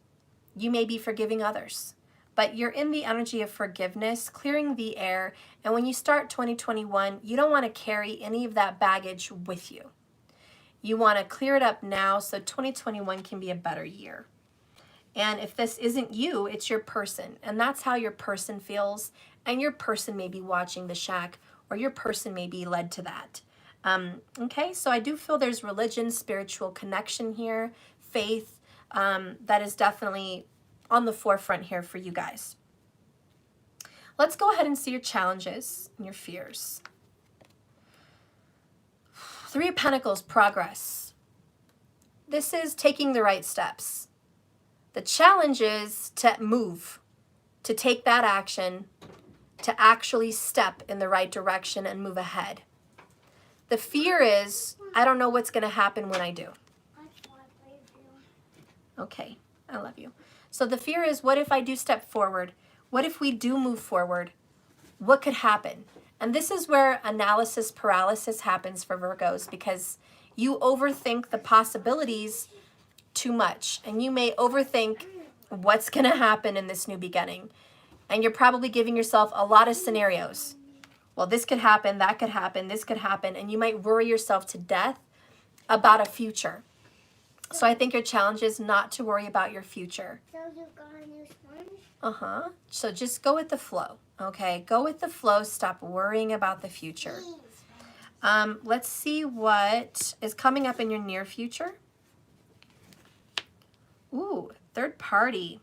You may be forgiving others. But you're in the energy of forgiveness, clearing the air. And when you start 2021, you don't want to carry any of that baggage with you. You want to clear it up now so 2021 can be a better year. And if this isn't you, it's your person. And that's how your person feels. And your person may be watching The Shack, or your person may be led to that. Okay, so I do feel there's religion, spiritual connection here, faith, that is definitely on the forefront here for you guys. Let's go ahead and see your challenges and your fears. Three of Pentacles, progress. This is taking the right steps. The challenge is to move, to take that action, to actually step in the right direction and move ahead. The fear is, I don't know what's going to happen when I do. Okay, I love you. So the fear is, what if I do step forward? What if we do move forward? What could happen? And this is where analysis paralysis happens for Virgos, because you overthink the possibilities too much. And you may overthink what's going to happen in this new beginning. And you're probably giving yourself a lot of scenarios. Well, this could happen, that could happen, this could happen. And you might worry yourself to death about a future. So I think your challenge is not to worry about your future. So you got a new sponge? Uh-huh. So just go with the flow, okay? Go with the flow. Stop worrying about the future. Let's see what is coming up in your near future. Ooh, third party.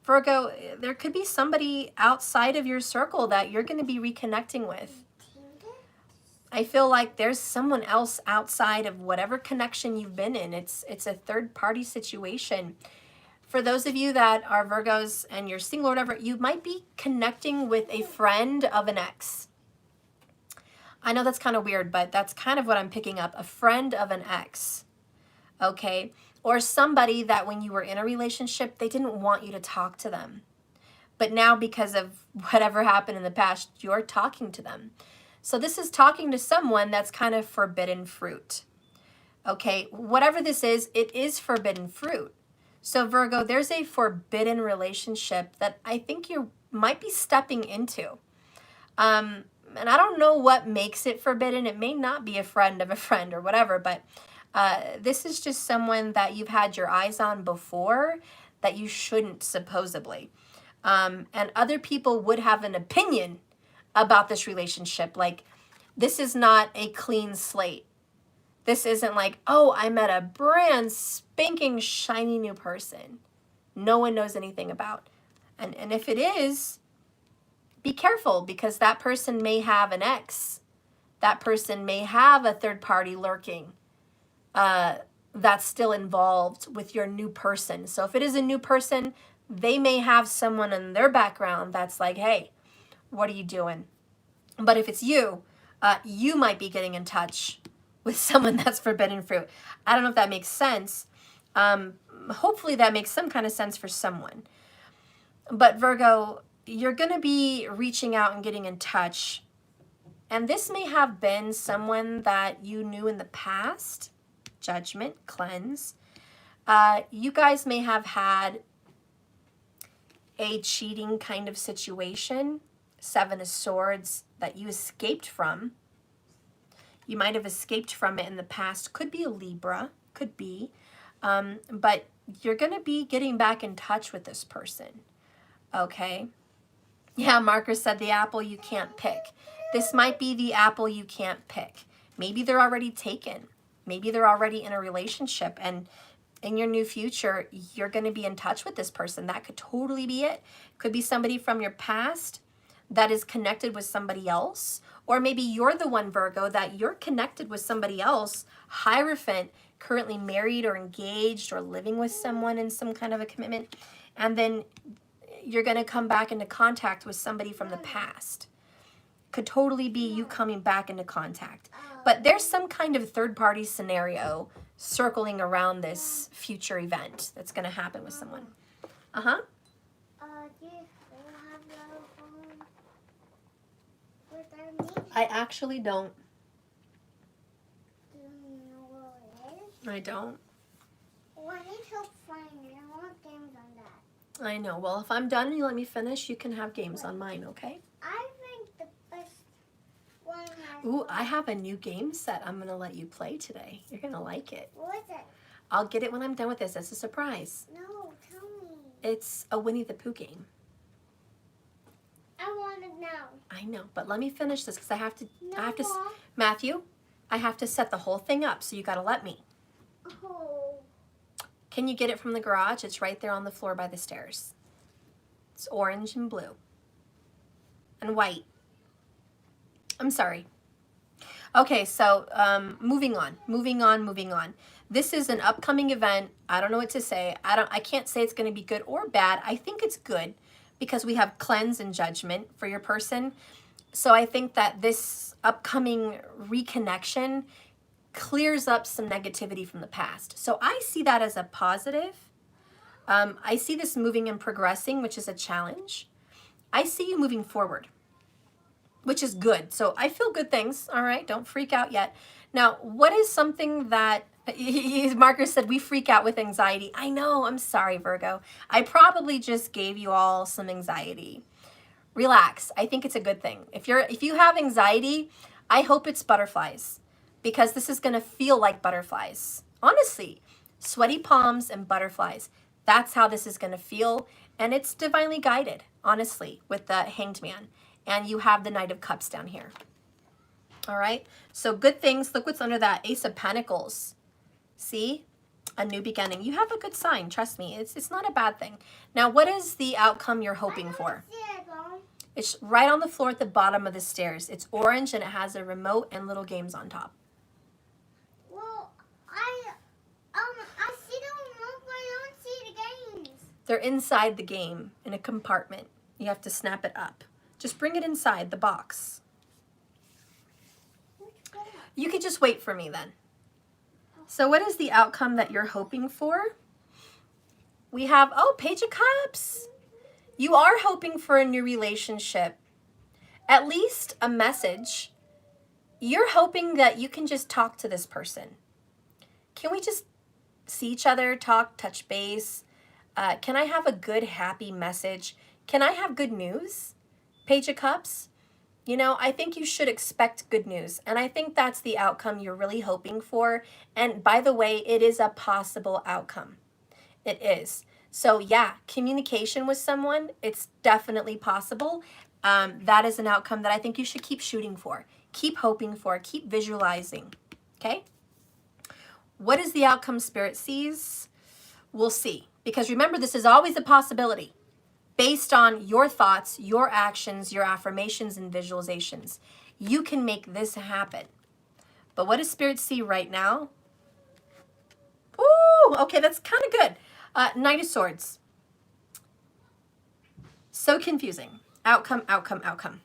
Virgo, there could be somebody outside of your circle that you're going to be reconnecting with. I feel like there's someone else outside of whatever connection you've been in. It's a third party situation. For those of you that are Virgos and you're single or whatever, you might be connecting with a friend of an ex. I know that's kind of weird, but that's kind of what I'm picking up. A friend of an ex, okay? Or somebody that when you were in a relationship, they didn't want you to talk to them. But now because of whatever happened in the past, you're talking to them. So this is talking to someone that's kind of forbidden fruit. Okay, whatever this is, it is forbidden fruit. So Virgo, there's a forbidden relationship that I think you might be stepping into. And I don't know what makes it forbidden. It may not be a friend of a friend or whatever, but this is just someone that you've had your eyes on before that you shouldn't, supposedly. And other people would have an opinion about this relationship. Like, This is not a clean slate. This isn't like, oh, I met a brand spanking shiny new person no one knows anything about. And if it is, be careful, because that person may have an ex. That person may have a third party lurking that's still involved with your new person. So if it is a new person, they may have someone in their background that's like, hey, what are you doing? But if it's you, you might be getting in touch with someone that's forbidden fruit. I don't know if that makes sense. Hopefully that makes some kind of sense for someone. But Virgo, you're going to be reaching out and getting in touch. And this may have been someone that you knew in the past. Judgment, cleanse. You guys may have had a cheating kind of situation. 7 of Swords that you escaped from. You might have escaped from it in the past. Could be a Libra. Could be. But you're going to be getting back in touch with this person. Okay? Yeah, Marker said the apple you can't pick. This might be the apple you can't pick. Maybe they're already taken. Maybe they're already in a relationship, and in your new future, you're going to be in touch with this person. That could totally be it. Could be somebody from your past that is connected with somebody else. Or maybe you're the one, Virgo, that you're connected with somebody else, Hierophant, currently married or engaged or living with someone in some kind of a commitment. And then you're going to come back into contact with somebody from the past. Could totally be you coming back into contact. But there's some kind of third-party scenario circling around this future event that's going to happen with someone. Uh-huh. Do you have your phone with me? I actually don't. Do you know where it is? I don't. Well, I need help finding it. I want games on that. I know. Well, if I'm done and you let me finish, you can have games on mine, okay? I think the best one has... Ooh, I have a new game set I'm going to let you play today. You're going to like it. What is it? I'll get it when I'm done with this. It's a surprise. No, tell me. It's a Winnie the Pooh game. I want it now. I know, but let me finish this because I have to, No, Mom. Matthew, I have to set the whole thing up, so you got to let me. Oh. Can you get it from the garage? It's right there on the floor by the stairs. It's orange and blue. And white. I'm sorry. Okay, so moving on. This is an upcoming event. I don't know what to say. I can't say it's going to be good or bad. I think it's good because we have cleanse and judgment for your person. So I think that this upcoming reconnection clears up some negativity from the past. So I see that as a positive. I see this moving and progressing, which is a challenge. I see you moving forward, which is good. So I feel good things. All right, don't freak out yet. Now, what is something that Marker said we freak out with anxiety? I know, I'm sorry, Virgo. I probably just gave you all some anxiety. Relax. I think it's a good thing. If you have anxiety, I hope it's butterflies, because this is going to feel like butterflies. Honestly, sweaty palms and butterflies. That's how this is going to feel, and it's divinely guided, honestly, with the Hanged Man. And you have the Knight of Cups down here. All right, so good things. Look what's under that Ace of Pentacles. See? A new beginning. You have a good sign, trust me. It's not a bad thing. Now, what is the outcome you're hoping for? It's right on the floor at the bottom of the stairs. It's orange and it has a remote and little games on top. Well, I see the remote, but I don't see the games. They're inside the game in a compartment. You have to snap it up. Just bring it inside the box. You could just wait for me then. So what is the outcome that you're hoping for? We have, oh, Page of Cups. You are hoping for a new relationship. At least a message. You're hoping that you can just talk to this person. Can we just see each other, talk, touch base? Can I have a good, happy message? Can I have good news? Page of Cups. You know, I think you should expect good news. And I think that's the outcome you're really hoping for. And by the way, it is a possible outcome. It is. So yeah, communication with someone, it's definitely possible. That is an outcome that I think you should keep shooting for. Keep hoping for, keep visualizing, okay? What is the outcome Spirit sees? We'll see. Because remember, this is always a possibility based on your thoughts, your actions, your affirmations, and visualizations. You can make this happen. But what does Spirit see right now? Ooh, okay, that's kind of good. Knight of Swords. So confusing. Outcome, outcome, outcome.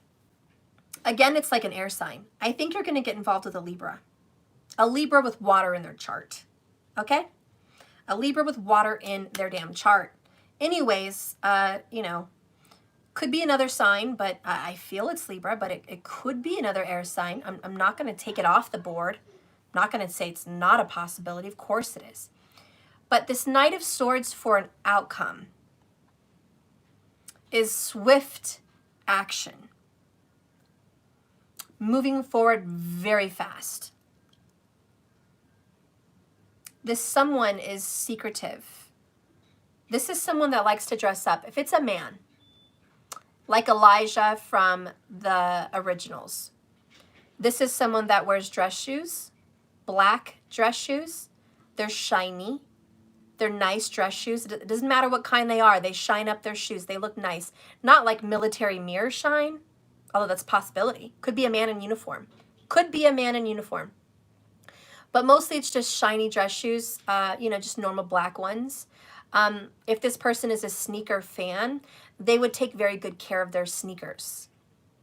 Again, it's like an air sign. I think you're going to get involved with a Libra. A Libra with water in their chart. Okay? A Libra with water in their damn chart. Anyways, you know, could be another sign, but I feel it's Libra, but it could be another air sign. I'm not going to take it off the board. I'm not going to say it's not a possibility. Of course it is. But this Knight of Swords for an outcome is swift action. Moving forward very fast. This someone is secretive. This is someone that likes to dress up. If it's a man, like Elijah from the originals, this is someone that wears dress shoes, black dress shoes. They're shiny. They're nice dress shoes. It doesn't matter what kind they are. They shine up their shoes. They look nice. Not like military mirror shine, although that's a possibility. Could be a man in uniform. Could be a man in uniform. But mostly it's just shiny dress shoes, you know, just normal black ones. If this person is a sneaker fan, they would take very good care of their sneakers.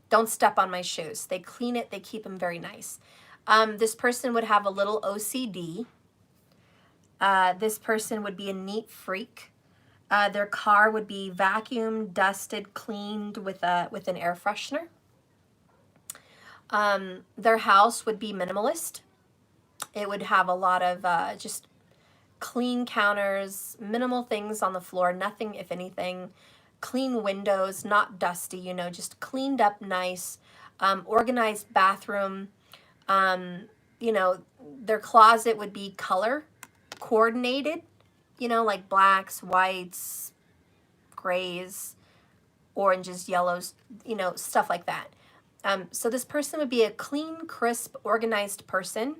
Don't step on my shoes. They clean it. They keep them very nice. This person would have a little OCD. This person would be a neat freak. Their car would be vacuumed, dusted, cleaned with an air freshener. Their house would be minimalist. It would have a lot of just clean counters, minimal things on the floor, nothing, if anything. Clean windows, not dusty, you know, just cleaned up nice. Organized bathroom. You know, their closet would be color coordinated, you know, like blacks, whites, grays, oranges, yellows, you know, stuff like that. So this person would be a clean, crisp, organized person.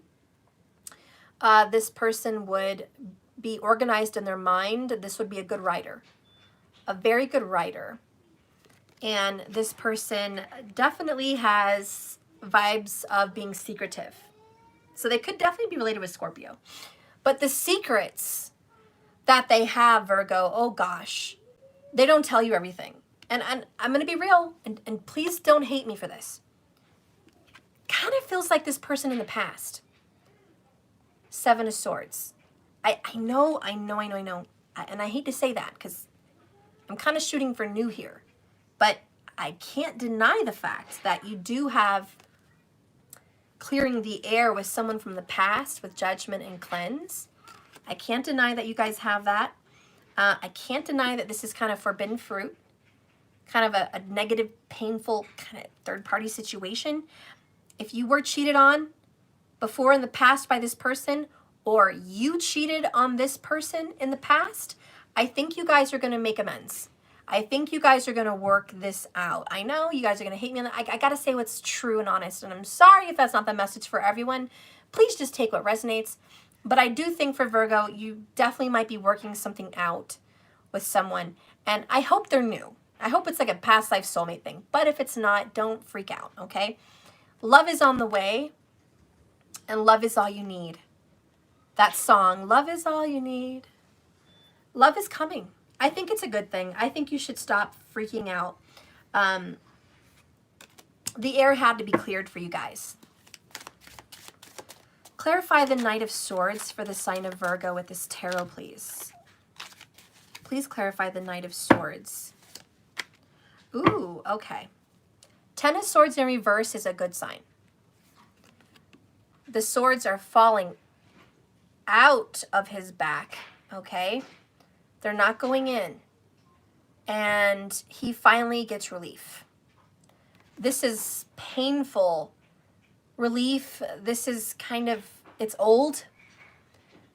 This person would be organized in their mind. This would be a good writer, a very good writer. And this person definitely has vibes of being secretive. So they could definitely be related with Scorpio. But the secrets that they have, Virgo, oh gosh, they don't tell you everything. And I'm going to be real, and please don't hate me for this. Kind of feels like this person in the past. Seven of Swords. I know. And I hate to say that because I'm kind of shooting for new here. But I can't deny the fact that you do have clearing the air with someone from the past with Judgment and Cleanse. I can't deny that you guys have that. I can't deny that this is kind of forbidden fruit, kind of a negative, painful kind of third-party situation. If you were cheated on before in the past by this person, or you cheated on this person in the past, I think you guys are going to make amends. I think you guys are going to work this out. I know you guys are going to hate me on that. I got to say what's true and honest, and I'm sorry if that's not the message for everyone. Please just take what resonates. But I do think for Virgo, you definitely might be working something out with someone, and I hope they're new. I hope it's like a past life soulmate thing. But if it's not, don't freak out, okay? Love is on the way, and love is all you need. That song, love is all you need. Love is coming. I think it's a good thing. I think you should stop freaking out. The air had to be cleared for you guys. Clarify the Knight of Swords for the sign of Virgo with this tarot, please. Please clarify the Knight of Swords. Ooh, okay. Ten of Swords in reverse is a good sign. The swords are falling out of his back, okay? They're not going in. And he finally gets relief. This is painful relief. This is kind of, it's old.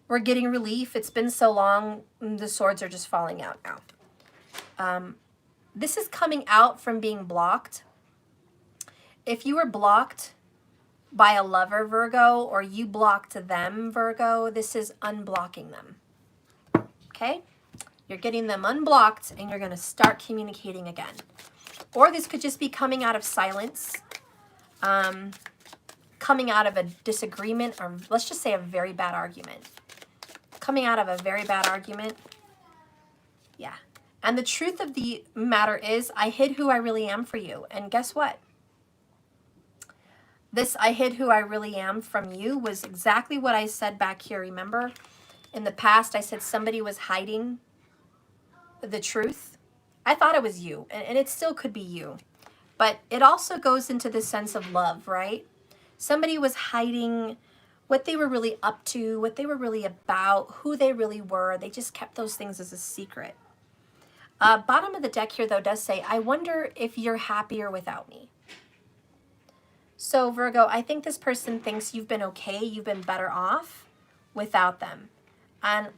We're getting relief. It's been so long. The swords are just falling out now. This is coming out from being blocked. If you were blocked by a lover, Virgo, or you blocked them, Virgo, this is unblocking them. Okay? You're getting them unblocked and you're going to start communicating again. Or this could just be coming out of silence, coming out of a disagreement, or let's just say a very bad argument. Coming out of a very bad argument. Yeah. And the truth of the matter is, I hid who I really am for you. And guess what? This I hid who I really am from you was exactly what I said back here. Remember? In the past, I said somebody was hiding the truth. I thought it was you, and it still could be you. But it also goes into the sense of love, right? Somebody was hiding what they were really up to, what they were really about, who they really were. They just kept those things as a secret. Bottom of the deck here, though, does say, I wonder if you're happier without me. So, Virgo, I think this person thinks you've been okay, you've been better off without them. And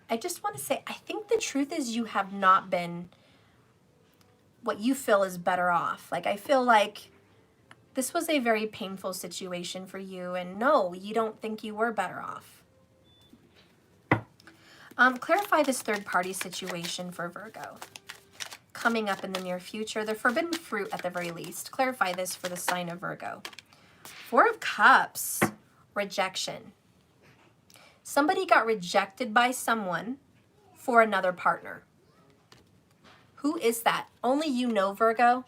I just want to say, I think the truth is you have not been what you feel is better off. Like, I feel like this was a very painful situation for you, and no, you don't think you were better off. Clarify this third-party situation for Virgo. Coming up in the near future, the forbidden fruit at the very least. Clarify this for the sign of Virgo. Four of Cups, rejection. Somebody got rejected by someone for another partner. Who is that? Only you know, Virgo.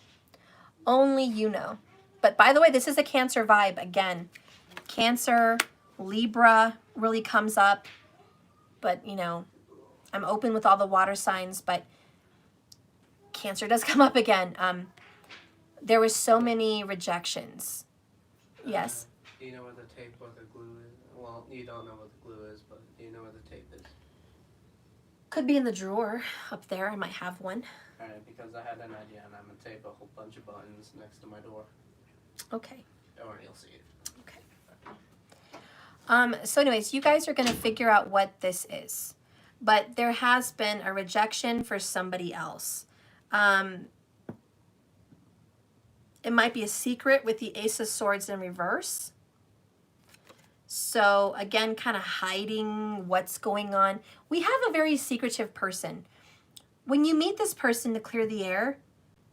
Only you know. But by the way, this is a Cancer vibe again. Cancer, Libra really comes up. But, you know, I'm open with all the water signs, but Cancer does come up again. There was so many rejections. Yes? Do you know where the tape or the glue is? Well, you don't know what the glue is, but do you know where the tape is? Could be in the drawer up there. I might have one. Alright, because I had an idea and I'm going to tape a whole bunch of buttons next to my door. Okay. Or you'll see it. Okay. So anyways, you guys are going to figure out what this is. But there has been a rejection for somebody else. It might be a secret with the Ace of Swords in reverse. So again, kind of hiding what's going on. We have a very secretive person. When you meet this person to clear the air,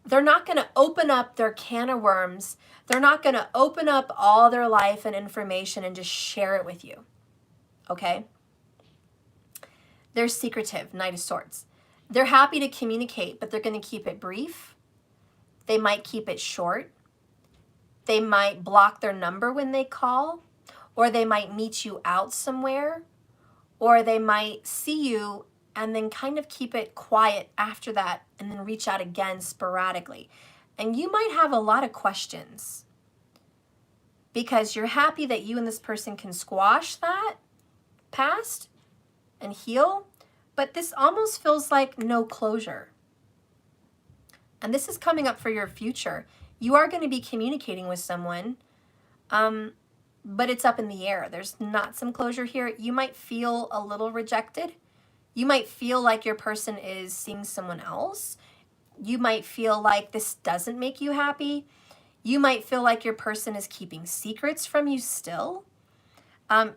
they're not going to open up their can of worms. They're not going to open up all their life and information and just share it with you. Okay? They're secretive, Knight of Swords. They're happy to communicate, but they're going to keep it brief. They might keep it short. They might block their number when they call, or they might meet you out somewhere, or they might see you and then kind of keep it quiet after that and then reach out again sporadically. And you might have a lot of questions because you're happy that you and this person can squash that past and heal, but this almost feels like no closure. And this is coming up for your future. You are going to be communicating with someone, but it's up in the air. There's not some closure here. You might feel a little rejected. You might feel like your person is seeing someone else. You might feel like this doesn't make you happy. You might feel like your person is keeping secrets from you still.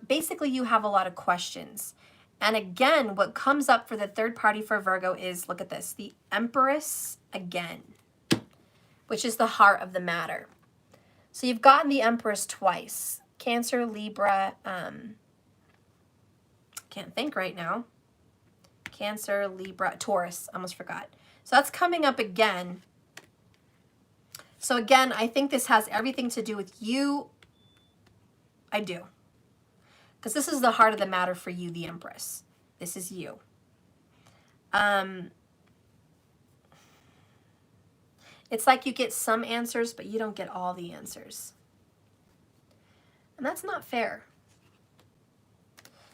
Basically, you have a lot of questions. And again, what comes up for the third party for Virgo is, look at this, the Empress again, which is the heart of the matter. So you've gotten the Empress twice. Cancer, Libra, can't think right now. Cancer, Libra, Taurus, almost forgot. So that's coming up again. So again, I think this has everything to do with you. I do. Because this is the heart of the matter for you, the Empress. This is you. It's like you get some answers, but you don't get all the answers. And that's not fair.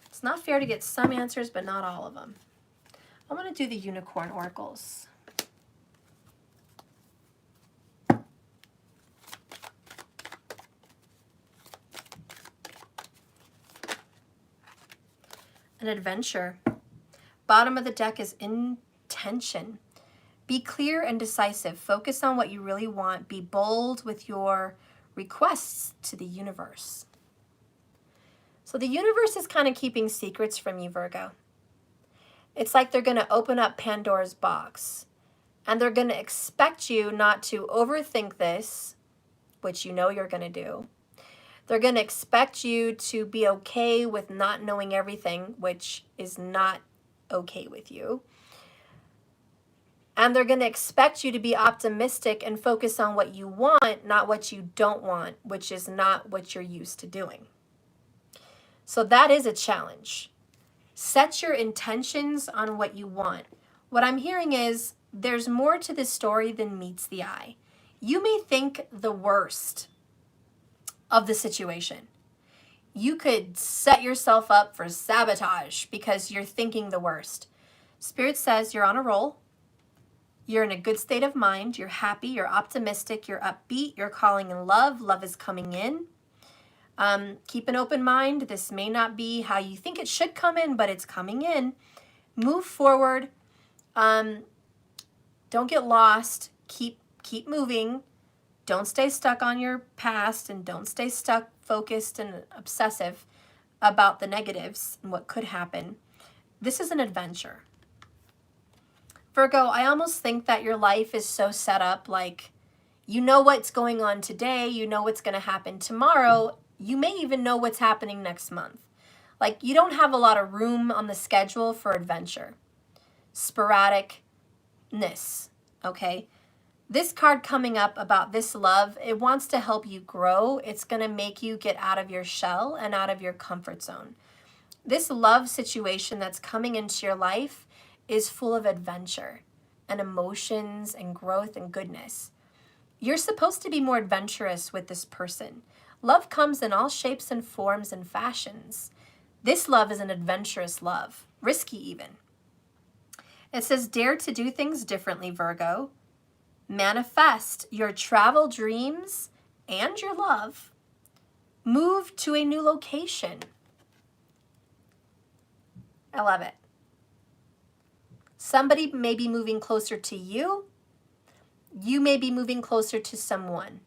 It's not fair to get some answers, but not all of them. I want to do the unicorn oracles. An adventure. Bottom of the deck is intention. Be clear and decisive. Focus on what you really want. Be bold with your requests to the universe. So the universe is kind of keeping secrets from you, Virgo. It's like they're going to open up Pandora's box, and they're going to expect you not to overthink this, which you know you're going to do. They're going to expect you to be okay with not knowing everything, which is not okay with you. And they're going to expect you to be optimistic and focus on what you want, not what you don't want, which is not what you're used to doing. So that is a challenge. Set your intentions on what you want. What I'm hearing is there's more to this story than meets the eye. You may think the worst of the situation. You could set yourself up for sabotage because you're thinking the worst. Spirit says you're on a roll. You're in a good state of mind. You're happy. You're optimistic. You're upbeat. You're calling in love. Love is coming in. Keep an open mind. This may not be how you think it should come in, but it's coming in. Move forward. Don't get lost. Keep moving. Don't stay stuck on your past, and don't stay stuck, focused, and obsessive about the negatives and what could happen. This is an adventure. Virgo, I almost think that your life is so set up, like, you know what's going on today, you know what's going to happen tomorrow, you may even know what's happening next month. Like, you don't have a lot of room on the schedule for adventure. Sporadicness, okay? This card coming up about this love, it wants to help you grow. It's going to make you get out of your shell and out of your comfort zone. This love situation that's coming into your life is full of adventure and emotions and growth and goodness. You're supposed to be more adventurous with this person. Love comes in all shapes and forms and fashions. This love is an adventurous love, risky even. It says, dare to do things differently, Virgo. Manifest your travel dreams and your love. Move to a new location. I love it. Somebody may be moving closer to you. You may be moving closer to someone.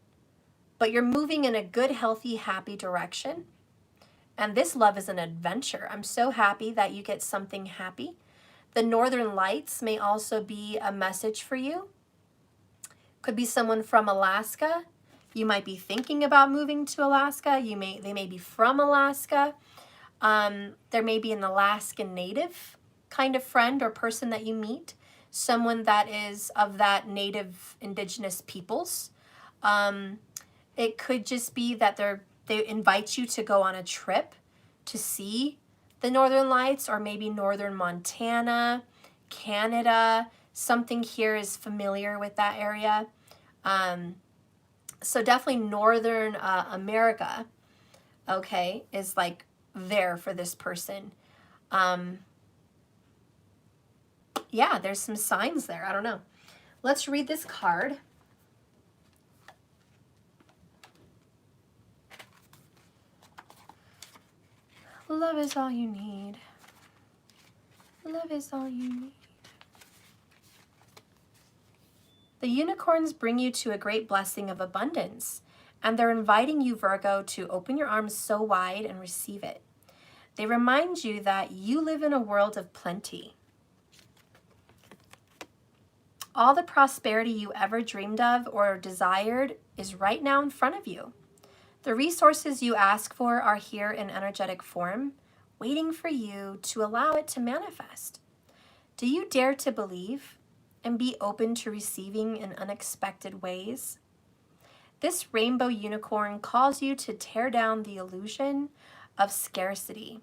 But you're moving in a good, healthy, happy direction. And this love is an adventure. I'm so happy that you get something happy. The Northern Lights may also be a message for you. Could be someone from Alaska. You might be thinking about moving to Alaska. They may be from Alaska. There may be an Alaskan native kind of friend or person that you meet. Someone that is of that native indigenous peoples. It could just be that they invite you to go on a trip to see the Northern Lights, or maybe Northern Montana, Canada. Something here is familiar with that area. So definitely Northern America, okay, is like there for this person. Yeah, there's some signs there. I don't know. Let's read this card. Love is all you need. Love is all you need. The unicorns bring you to a great blessing of abundance, and they're inviting you, Virgo, to open your arms so wide and receive it. They remind you that you live in a world of plenty. All the prosperity you ever dreamed of or desired is right now in front of you. The resources you ask for are here in energetic form, waiting for you to allow it to manifest. Do you dare to believe and be open to receiving in unexpected ways? This rainbow unicorn calls you to tear down the illusion of scarcity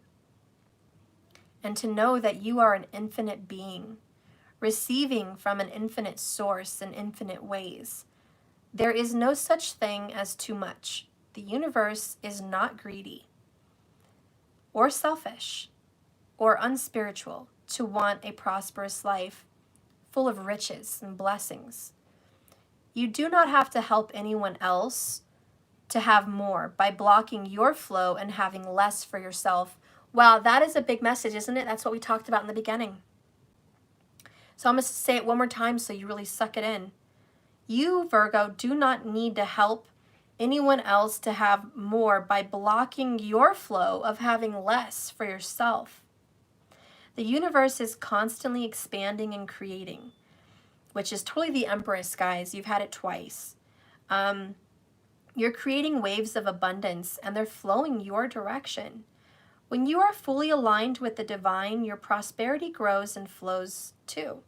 and to know that you are an infinite being, receiving from an infinite source in infinite ways. There is no such thing as too much. The universe is not greedy or selfish or unspiritual to want a prosperous life full of riches and blessings. You do not have to help anyone else to have more by blocking your flow and having less for yourself. Wow, that is a big message, isn't it? That's what we talked about in the beginning. So I'm going to say it one more time so you really suck it in. You, Virgo, do not need to help anyone else to have more by blocking your flow of having less for yourself. The universe is constantly expanding and creating, which is totally the Empress, guys. You've had it twice. You're creating waves of abundance, and they're flowing your direction. When you are fully aligned with the divine, your prosperity grows and flows too.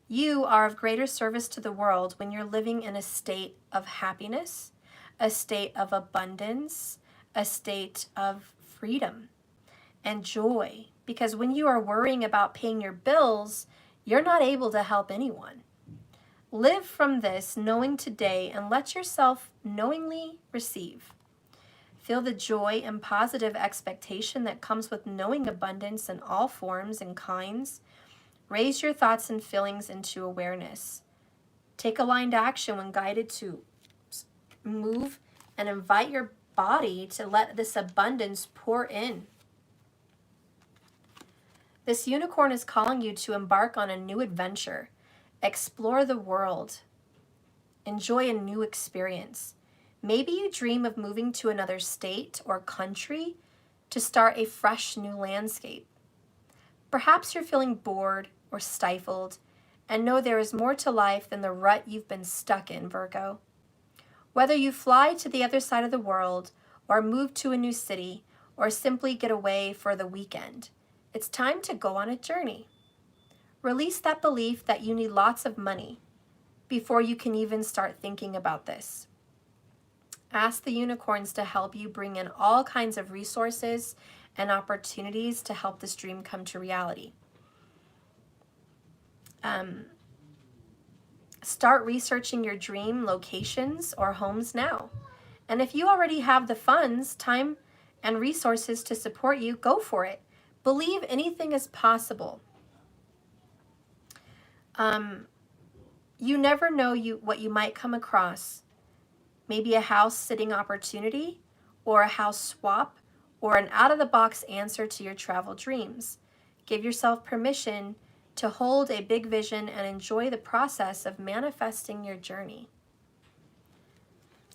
You are of greater service to the world when you're living in a state of happiness, a state of abundance, a state of freedom and joy. Because when you are worrying about paying your bills, you're not able to help anyone. Live from this knowing today and let yourself knowingly receive. Feel the joy and positive expectation that comes with knowing abundance in all forms and kinds. Raise your thoughts and feelings into awareness. Take aligned action when guided to move and invite your body to let this abundance pour in. This unicorn is calling you to embark on a new adventure. Explore the world. Enjoy a new experience. Maybe you dream of moving to another state or country to start a fresh new landscape. Perhaps you're feeling bored or stifled and know there is more to life than the rut you've been stuck in, Virgo. Whether you fly to the other side of the world or move to a new city or simply get away for the weekend, it's time to go on a journey. Release that belief that you need lots of money before you can even start thinking about this. Ask the unicorns to help you bring in all kinds of resources and opportunities to help this dream come to reality. Start researching your dream locations or homes now. And if you already have the funds, time, and resources to support you, go for it. Believe anything is possible. You never know what you might come across. Maybe a house sitting opportunity, or a house swap, or an out-of-the-box answer to your travel dreams. Give yourself permission to hold a big vision and enjoy the process of manifesting your journey.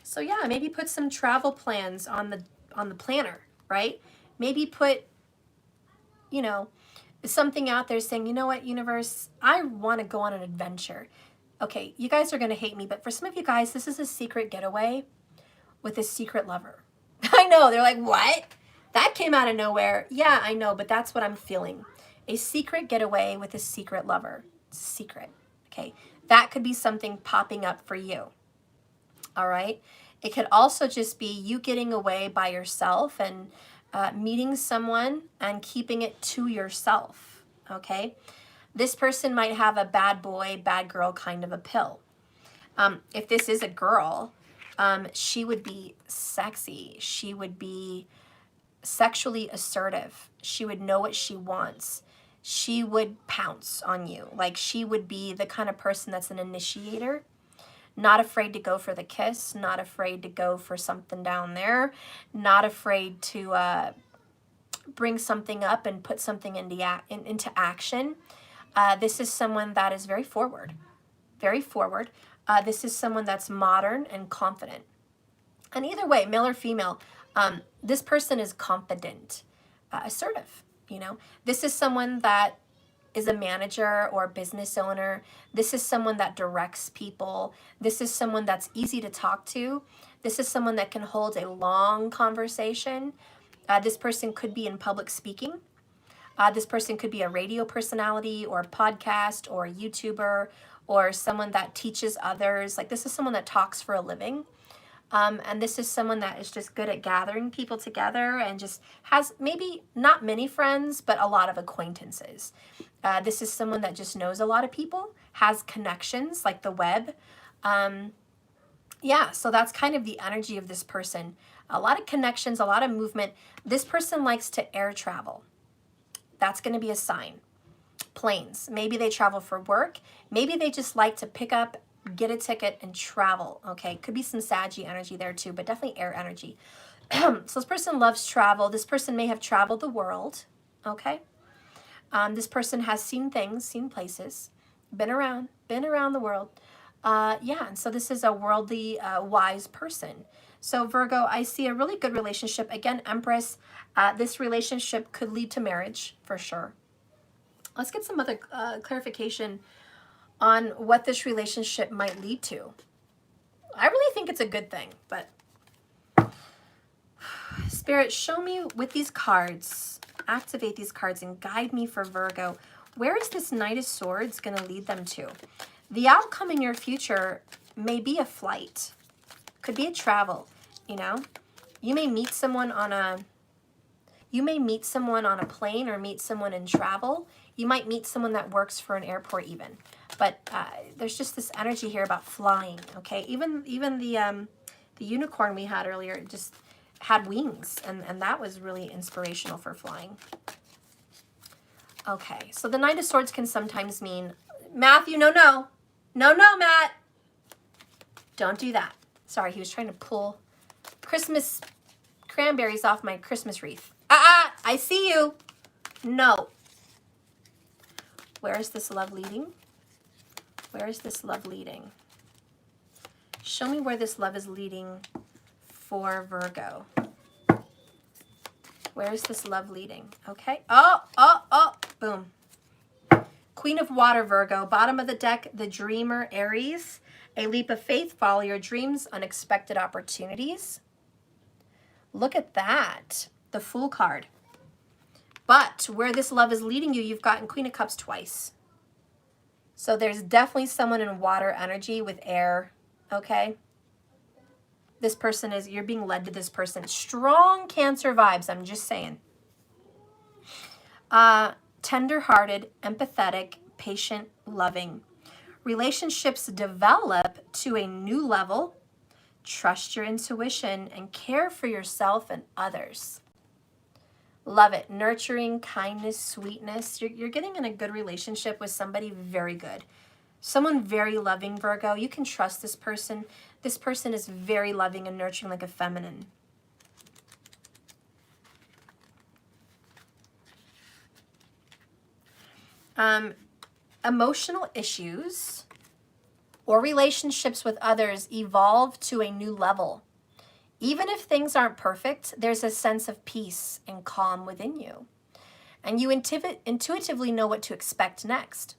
So yeah, maybe put some travel plans on the planner, right? Maybe put, something out there saying, you know what, universe, I want to go on an adventure. Okay, you guys are going to hate me, but for some of you guys, this is a secret getaway with a secret lover. I know, they're like, what? That came out of nowhere. Yeah, I know, but that's what I'm feeling. A secret getaway with a secret lover. It's a secret, okay? That could be something popping up for you, all right? It could also just be you getting away by yourself and meeting someone and keeping it to yourself, okay? This person might have a bad boy, bad girl kind of a pill. If this is a girl, she would be sexy. She would be sexually assertive. She would know what she wants. She would pounce on you. Like, she would be the kind of person that's an initiator, not afraid to go for the kiss, not afraid to go for something down there, not afraid to bring something up and put something into action. This is someone that is very forward, very forward. This is someone that's modern and confident. And either way, male or female, this person is confident, assertive, This is someone that is a manager or a business owner. This is someone that directs people. This is someone that's easy to talk to. This is someone that can hold a long conversation. This person could be in public speaking. This person could be a radio personality or a podcast or a YouTuber or someone that teaches others. Like, this is someone that talks for a living. And this is someone that is just good at gathering people together and just has maybe not many friends, but a lot of acquaintances. This is someone that just knows a lot of people, has connections like the web. Yeah, so that's kind of the energy of this person. A lot of connections, a lot of movement. This person likes to air travel. That's going to be a sign. Planes. Maybe they travel for work. Maybe they just like to pick up, get a ticket, and travel. Okay, could be some Saggy energy there too, but definitely air energy. So this person loves travel. This person may have traveled the world. Okay. This person has seen things, seen places, been around the world. Yeah, and so this is a worldly, wise person. So Virgo, I see a really good relationship. Again, Empress, this relationship could lead to marriage for sure. Let's get some other clarification on what this relationship might lead to. I really think it's a good thing, but Spirit, show me with these cards, activate these cards and guide me for Virgo. Where is this Knight of Swords going to lead them to? The outcome in your future may be a flight, could be a travel, you know? You may meet someone on a plane or meet someone in travel. You might meet someone that works for an airport even. But there's just this energy here about flying, okay? Even the unicorn we had earlier just had wings, and that was really inspirational for flying. Okay, so the Knight of Swords can sometimes mean, Matthew, no, Matt. Don't do that. Sorry, he was trying to pull Christmas cranberries off my Christmas wreath. I see you. No. Where is this love leading? Where is this love leading? Show me where this love is leading for Virgo. Where is this love leading? Okay. Oh, boom. Queen of Water, Virgo. Bottom of the deck, the Dreamer, Aries. A leap of faith, follow your dreams, unexpected opportunities. Look at that. The Fool card. But where this love is leading you, you've gotten Queen of Cups twice. So there's definitely someone in water energy with air, okay? This person is, you're being led to this person. Strong Cancer vibes, I'm just saying. Tender-hearted, empathetic, patient, loving. Relationships develop to a new level. Trust your intuition and care for yourself and others. Love it. Nurturing, kindness, sweetness. You're getting in a good relationship with somebody very good. Someone very loving, Virgo. You can trust this person. This person is very loving and nurturing, like a feminine. Emotional issues or relationships with others evolve to a new level. Even if things aren't perfect, there's a sense of peace and calm within you. And you intuitively know what to expect next.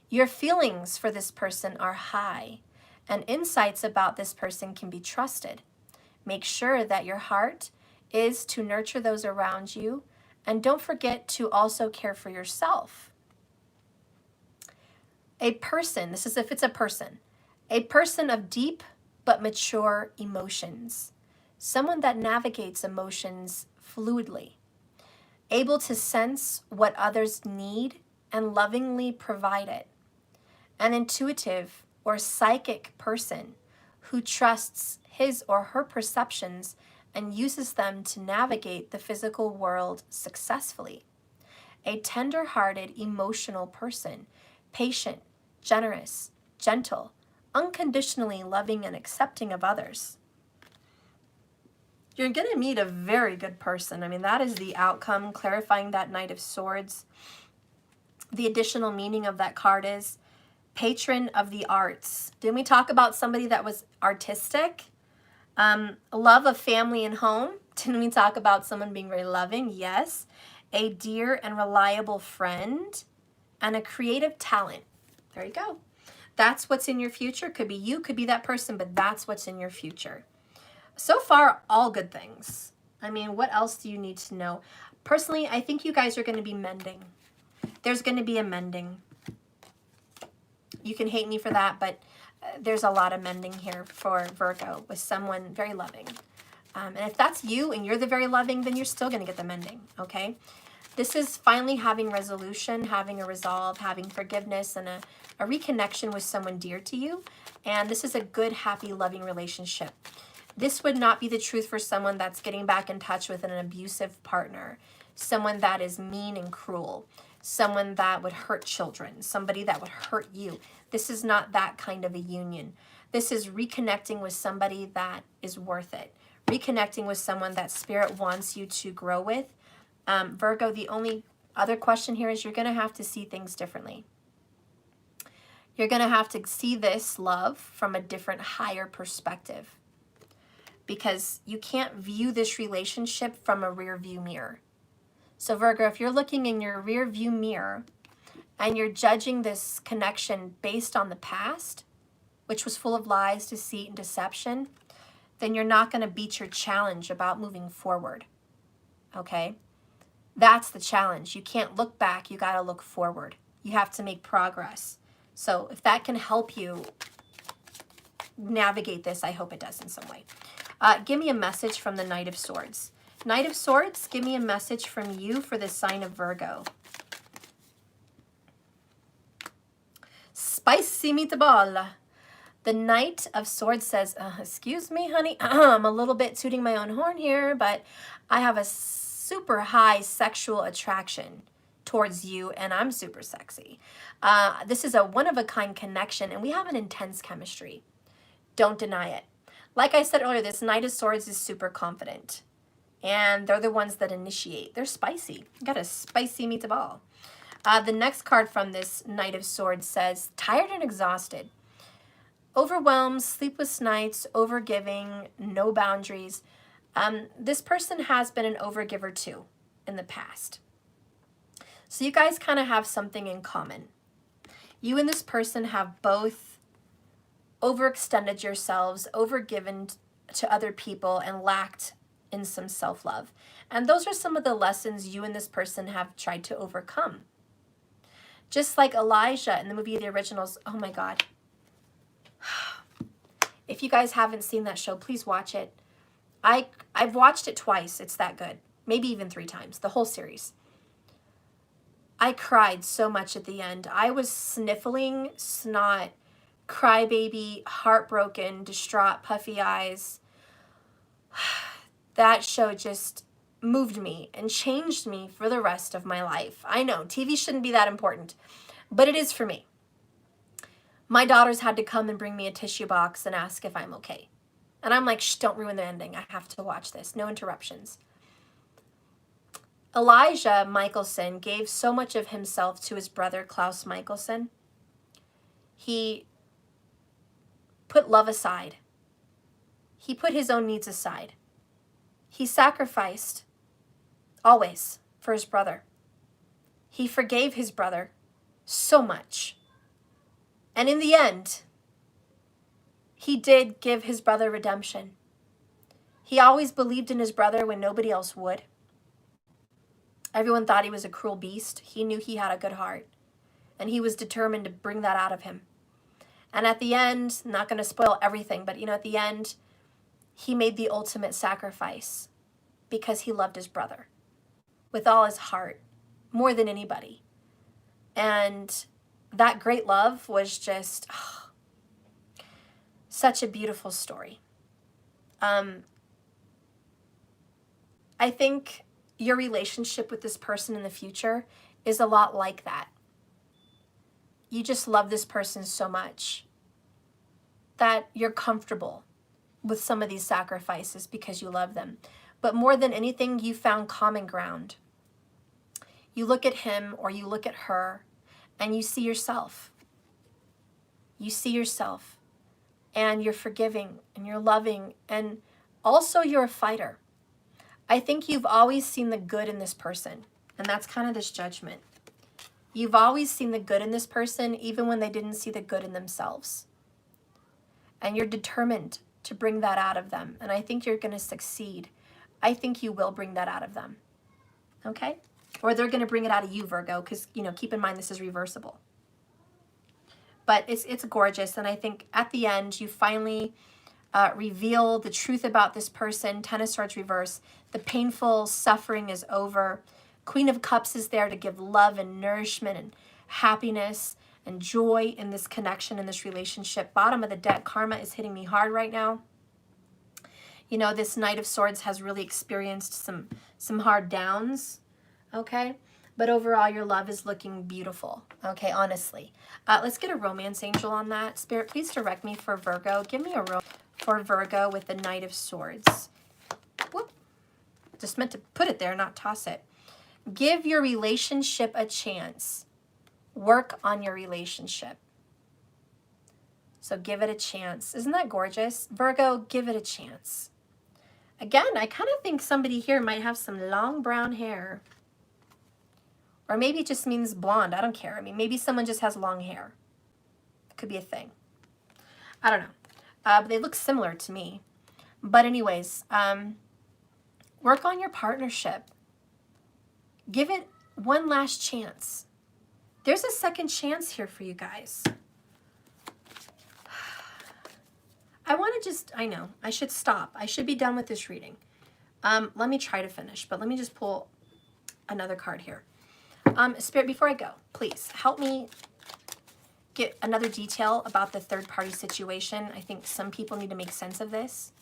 Your feelings for this person are high, and insights about this person can be trusted. Make sure that your heart is to nurture those around you, and don't forget to also care for yourself. A person, this is if it's a person of deep but mature emotions. Someone that navigates emotions fluidly, able to sense what others need and lovingly provide it. An intuitive or psychic person who trusts his or her perceptions and uses them to navigate the physical world successfully. A tender-hearted, emotional person, patient, generous, gentle, unconditionally loving and accepting of others. You're going to meet a very good person. I mean, that is the outcome, clarifying that Knight of Swords. The additional meaning of that card is patron of the arts. Didn't we talk about somebody that was artistic? Love of family and home. Didn't we talk about someone being very loving? Yes. A dear and reliable friend and a creative talent. There you go. That's what's in your future. Could be you, could be that person, but that's what's in your future. So far, all good things. I mean, what else do you need to know? Personally, I think you guys are going to be mending. There's going to be a mending. You can hate me for that, but there's a lot of mending here for Virgo with someone very loving. And if that's you and you're the very loving, then you're still going to get the mending, okay? This is finally having resolution, having a resolve, having forgiveness, and a reconnection with someone dear to you. And this is a good, happy, loving relationship. This would not be the truth for someone that's getting back in touch with an abusive partner, someone that is mean and cruel, someone that would hurt children, somebody that would hurt you. This is not that kind of a union. This is reconnecting with somebody that is worth it, reconnecting with someone that Spirit wants you to grow with. Virgo, the only other question here is you're going to have to see things differently. You're going to have to see this love from a different, higher perspective, because you can't view this relationship from a rear view mirror. So Virgo, if you're looking in your rear view mirror and you're judging this connection based on the past, which was full of lies, deceit, and deception, then you're not going to beat your challenge about moving forward. Okay? That's the challenge. You can't look back. You got to look forward. You have to make progress. So if that can help you navigate this, I hope it does in some way. Give me a message from the Knight of Swords. Knight of Swords, give me a message from you for the sign of Virgo. Spicy meatball. The Knight of Swords says, excuse me, honey, I'm a little bit tooting my own horn here, but I have a super high sexual attraction towards you, and I'm super sexy. This is a one-of-a-kind connection, and we have an intense chemistry. Don't deny it. Like I said earlier, this Knight of Swords is super confident, and they're the ones that initiate. They're spicy. You got a spicy meatball. The next card from this Knight of Swords says, tired and exhausted. Overwhelmed, sleepless nights, overgiving, no boundaries. This person has been an overgiver too in the past. So you guys kind of have something in common. You and this person have both overextended yourselves, overgiven to other people, and lacked in some self-love. And those are some of the lessons you and this person have tried to overcome. Just like Elijah in the movie The Originals. Oh my God. If you guys haven't seen that show, please watch it. I've watched it twice. It's that good. Maybe even 3 times, the whole series. I cried so much at the end. I was sniffling, snot, crybaby, heartbroken, distraught, puffy eyes. That show just moved me and changed me for the rest of my life. I know, TV shouldn't be that important, but it is for me. My daughters had to come and bring me a tissue box and ask if I'm okay. And I'm like, shh, don't ruin the ending. I have to watch this. No interruptions. Elijah Michelson gave so much of himself to his brother, Klaus Michelson. He put love aside. He put his own needs aside. He sacrificed always for his brother. He forgave his brother so much. And in the end, he did give his brother redemption. He always believed in his brother when nobody else would. Everyone thought he was a cruel beast. He knew he had a good heart, and he was determined to bring that out of him. And at the end, not going to spoil everything, but at the end, he made the ultimate sacrifice because he loved his brother with all his heart, more than anybody. And that great love was just such a beautiful story. I think your relationship with this person in the future is a lot like that. You just love this person so much that you're comfortable with some of these sacrifices because you love them. But more than anything, you found common ground. You look at him or you look at her and you see yourself. You see yourself and you're forgiving and you're loving, and also you're a fighter. I think you've always seen the good in this person, and that's kind of this judgment. You've always seen the good in this person even when they didn't see the good in themselves. And you're determined to bring that out of them, and I think you're going to succeed. I think you will bring that out of them, okay? Or they're going to bring it out of you, Virgo, because, keep in mind this is reversible. But it's gorgeous, and I think at the end you finally reveal the truth about this person. Ten of Swords reverse. The painful suffering is over. Queen of Cups is there to give love and nourishment and happiness and joy in this connection, in this relationship. Bottom of the deck, karma is hitting me hard right now. This Knight of Swords has really experienced some hard downs, okay? But overall, your love is looking beautiful, okay, honestly. Let's get a romance angel on that. Spirit, please direct me for Virgo. Give me a romance for Virgo with the Knight of Swords. Whoop. Just meant to put it there, not toss it. Give your relationship a chance. Work on your relationship. So give it a chance. Isn't that gorgeous? Virgo, give it a chance. Again, I kind of think somebody here might have some long brown hair. Or maybe it just means blonde. I don't care. I mean, maybe someone just has long hair. It could be a thing. I don't know. But they look similar to me. But anyways, work on your partnership. Give it one last chance. There's a second chance here for you guys. I want to just, I know, I should stop. I should be done with this reading. Let me try to finish, but let me just pull another card here. Spirit, before I go, please help me get another detail about the third party situation. I think some people need to make sense of this.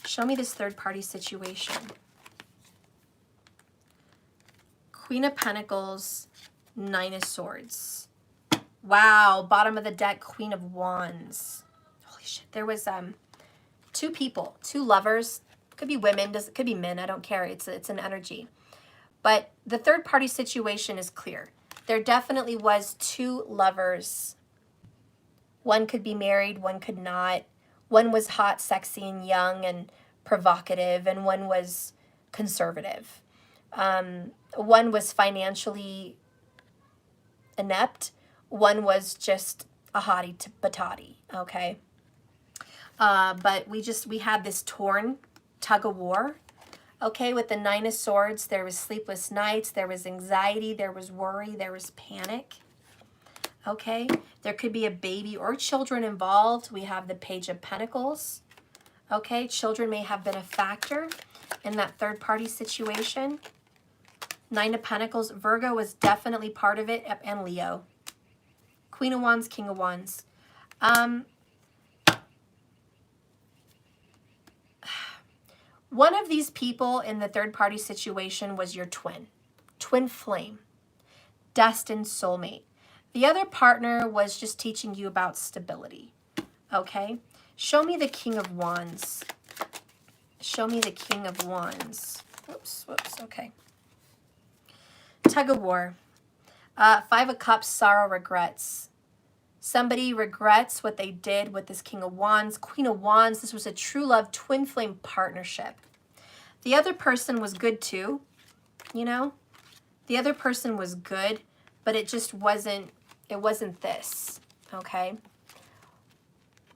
Show me this third party situation. Queen of Pentacles, Nine of Swords. Wow, bottom of the deck, Queen of Wands. Holy shit, there was two people, two lovers. Could be women, could be men, I don't care. It's an energy. But the third party situation is clear. There definitely was two lovers. One could be married, one could not. One was hot, sexy, and young and provocative, and one was conservative. One was financially inept. One was just a hottie to batati, okay? But we had this torn tug of war. Okay, with the Nine of Swords, there was sleepless nights, there was anxiety, there was worry, there was panic. Okay, there could be a baby or children involved. We have the Page of Pentacles. Okay, children may have been a factor in that third party situation. Nine of Pentacles, Virgo was definitely part of it, and Leo. Queen of Wands, King of Wands. One of these people in the third party situation was your twin flame, destined soulmate. The other partner was just teaching you about stability, okay? Show me the King of Wands. Show me the King of Wands. Whoops, okay. Tug of war. Five of Cups, sorrow, regrets. Somebody regrets what they did with this King of Wands. Queen of Wands, this was a true love twin flame partnership. The other person was good too, you know? The other person was good, but it just wasn't, this, okay?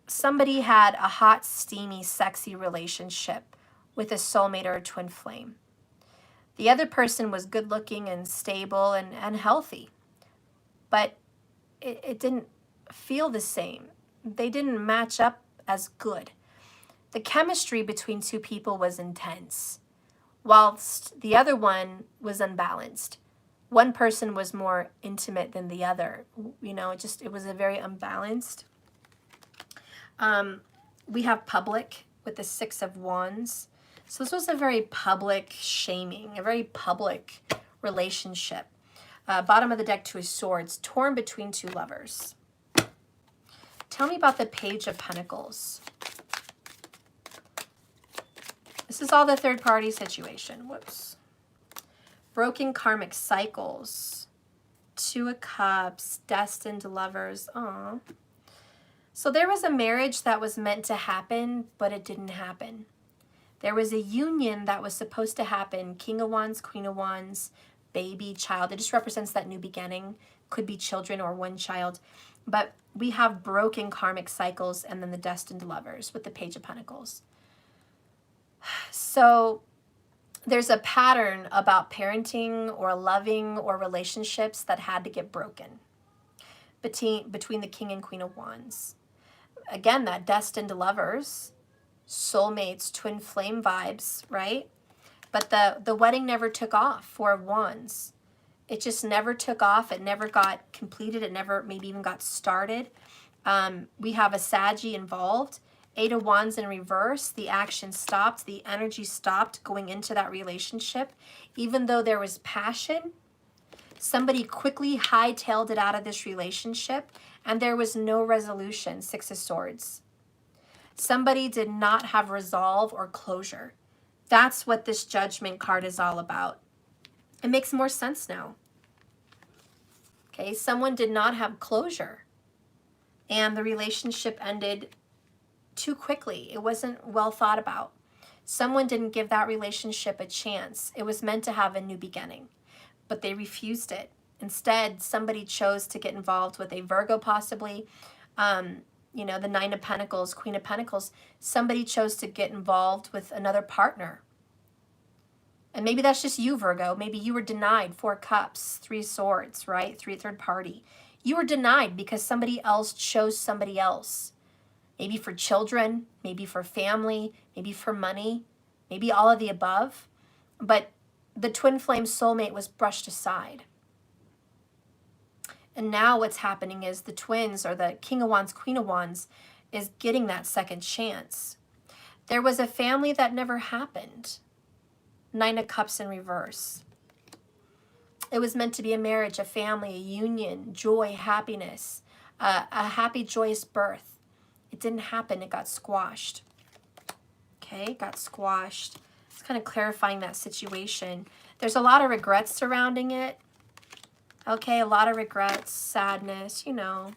Somebody had a hot, steamy, sexy relationship with a soulmate or a twin flame. The other person was good looking and stable and healthy, but it didn't feel the same. They didn't match up as good. The chemistry between two people was intense, whilst the other one was unbalanced. One person was more intimate than the other. You know, it was a very unbalanced. We have public with the Six of Wands. So this was a very public shaming, a very public relationship. Bottom of the deck, Two of Swords, torn between two lovers. Tell me about the Page of Pentacles. This is all the third party situation. Whoops. Broken karmic cycles. Two of Cups, destined lovers. Aww. So there was a marriage that was meant to happen, but it didn't happen. There was a union that was supposed to happen. King of Wands, Queen of Wands, baby, child. It just represents that new beginning. Could be children or one child. But we have broken karmic cycles and then the destined lovers with the Page of Pentacles. So there's a pattern about parenting or loving or relationships that had to get broken between the King and Queen of Wands. Again, that destined lovers, soulmates, twin flame vibes, right? But the wedding never took off. Four of Wands. It just never took off. It never got completed. It never maybe even got started. We have a Saggy involved. Eight of Wands in reverse. The action stopped. The energy stopped going into that relationship. Even though there was passion, somebody quickly hightailed it out of this relationship and there was no resolution. Six of Swords. Somebody did not have resolve or closure. That's what this Judgment card is all about. It makes more sense now. Okay, someone did not have closure. and the relationship ended too quickly. It wasn't well thought about. Someone didn't give that relationship a chance. It was meant to have a new beginning, but they refused it. Instead, somebody chose to get involved with a Virgo, possibly, you know, the Nine of Pentacles, Queen of Pentacles. Somebody chose to get involved with another partner. And maybe that's just you, Virgo. Maybe you were denied 4 cups, 3 swords, right? Third party. You were denied because somebody else chose somebody else. Maybe for children, maybe for family, maybe for money, maybe all of the above. But the twin flame soulmate was brushed aside. And now what's happening is the twins, or the King of Wands, Queen of Wands, is getting that second chance. There was a family that never happened. 9 of Cups in reverse. It was meant to be a marriage, a family, a union, joy, happiness, a happy, joyous birth. It didn't happen. It got squashed. Okay, got squashed. It's kind of clarifying that situation. There's a lot of regrets surrounding it. Okay, a lot of regrets, sadness, you know.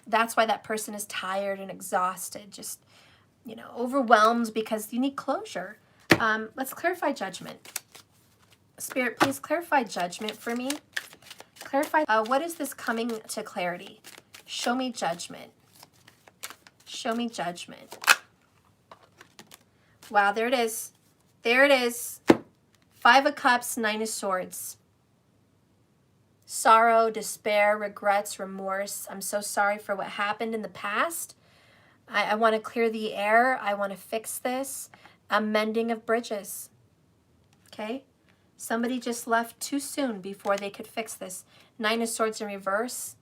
That's why that person is tired and exhausted, just, you know, overwhelmed because you need closure. Let's clarify judgment. Spirit, please clarify judgment for me. Clarify, what is this coming to clarity? Show me judgment. Show me judgment. Wow, there it is. There it is. 5 of Cups, 9 of Swords. Sorrow, despair, regrets, remorse. I'm so sorry for what happened in the past. I want to clear the air. I want to fix this. A mending of bridges. Okay? Somebody just left too soon before they could fix this. 9 of Swords in reverse.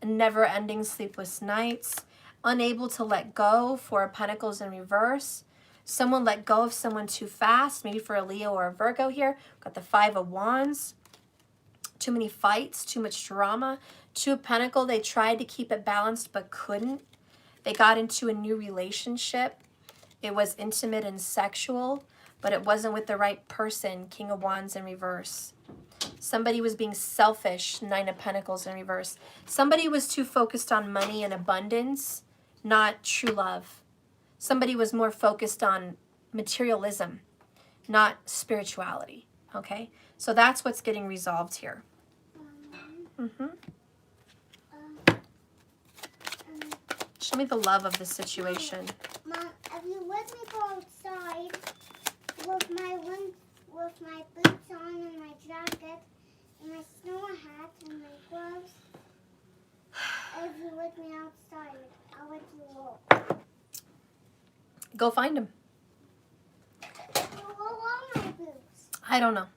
Never-ending sleepless nights. Unable to let go. 4 of Pentacles in reverse. Someone let go of someone too fast. Maybe for a Leo or a Virgo here. Got the 5 of Wands. Too many fights. Too much drama. 2 of Pentacles. They tried to keep it balanced but couldn't. They got into a new relationship. It was intimate and sexual, but it wasn't with the right person. King of Wands in reverse. Somebody was being selfish. 9 of Pentacles in reverse. Somebody was too focused on money and abundance, not true love. Somebody was more focused on materialism, not spirituality. Okay? So that's what's getting resolved here. Show me the love of the situation. Mom, if you let me go outside with my boots on and my jacket and my snow hat and my gloves, if you let me outside, I'll let you walk. Go find him. You will want my boots. I don't know.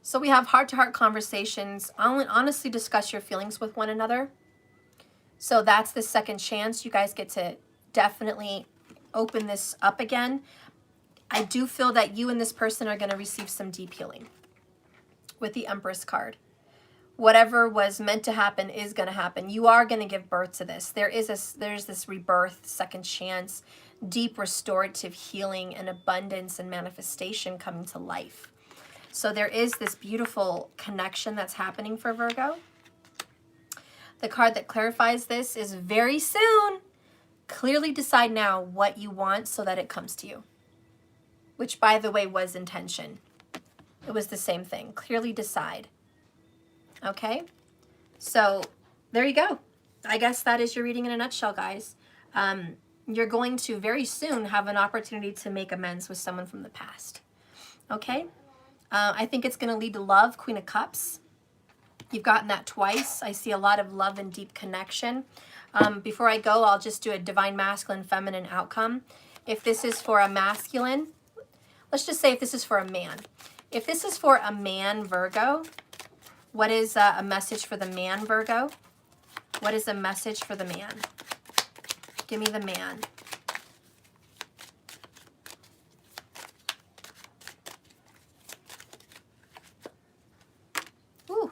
So we have heart-to-heart conversations. Honestly discuss your feelings with one another. So that's the second chance. You guys get to definitely open this up again. I do feel that you and this person are going to receive some deep healing with the Empress card. Whatever was meant to happen is going to happen. You are going to give birth to this. There's this rebirth, second chance, deep restorative healing and abundance and manifestation coming to life. So there is this beautiful connection that's happening for Virgo. The card that clarifies this is very soon. Clearly decide now what you want so that it comes to you. Which, by the way, was intention. It was the same thing. Clearly decide. Okay? So, there you go. I guess that is your reading in a nutshell, guys. You're going to very soon have an opportunity to make amends with someone from the past. Okay? I think it's going to lead to love, Queen of Cups. You've gotten that twice. I see a lot of love and deep connection. Before I go, I'll just do a divine masculine, feminine outcome. If this is for a masculine, let's just say if this is for a man. If this is for a man, Virgo, what is a message for the man, Virgo? What is a message for the man? Give me the man. Ooh.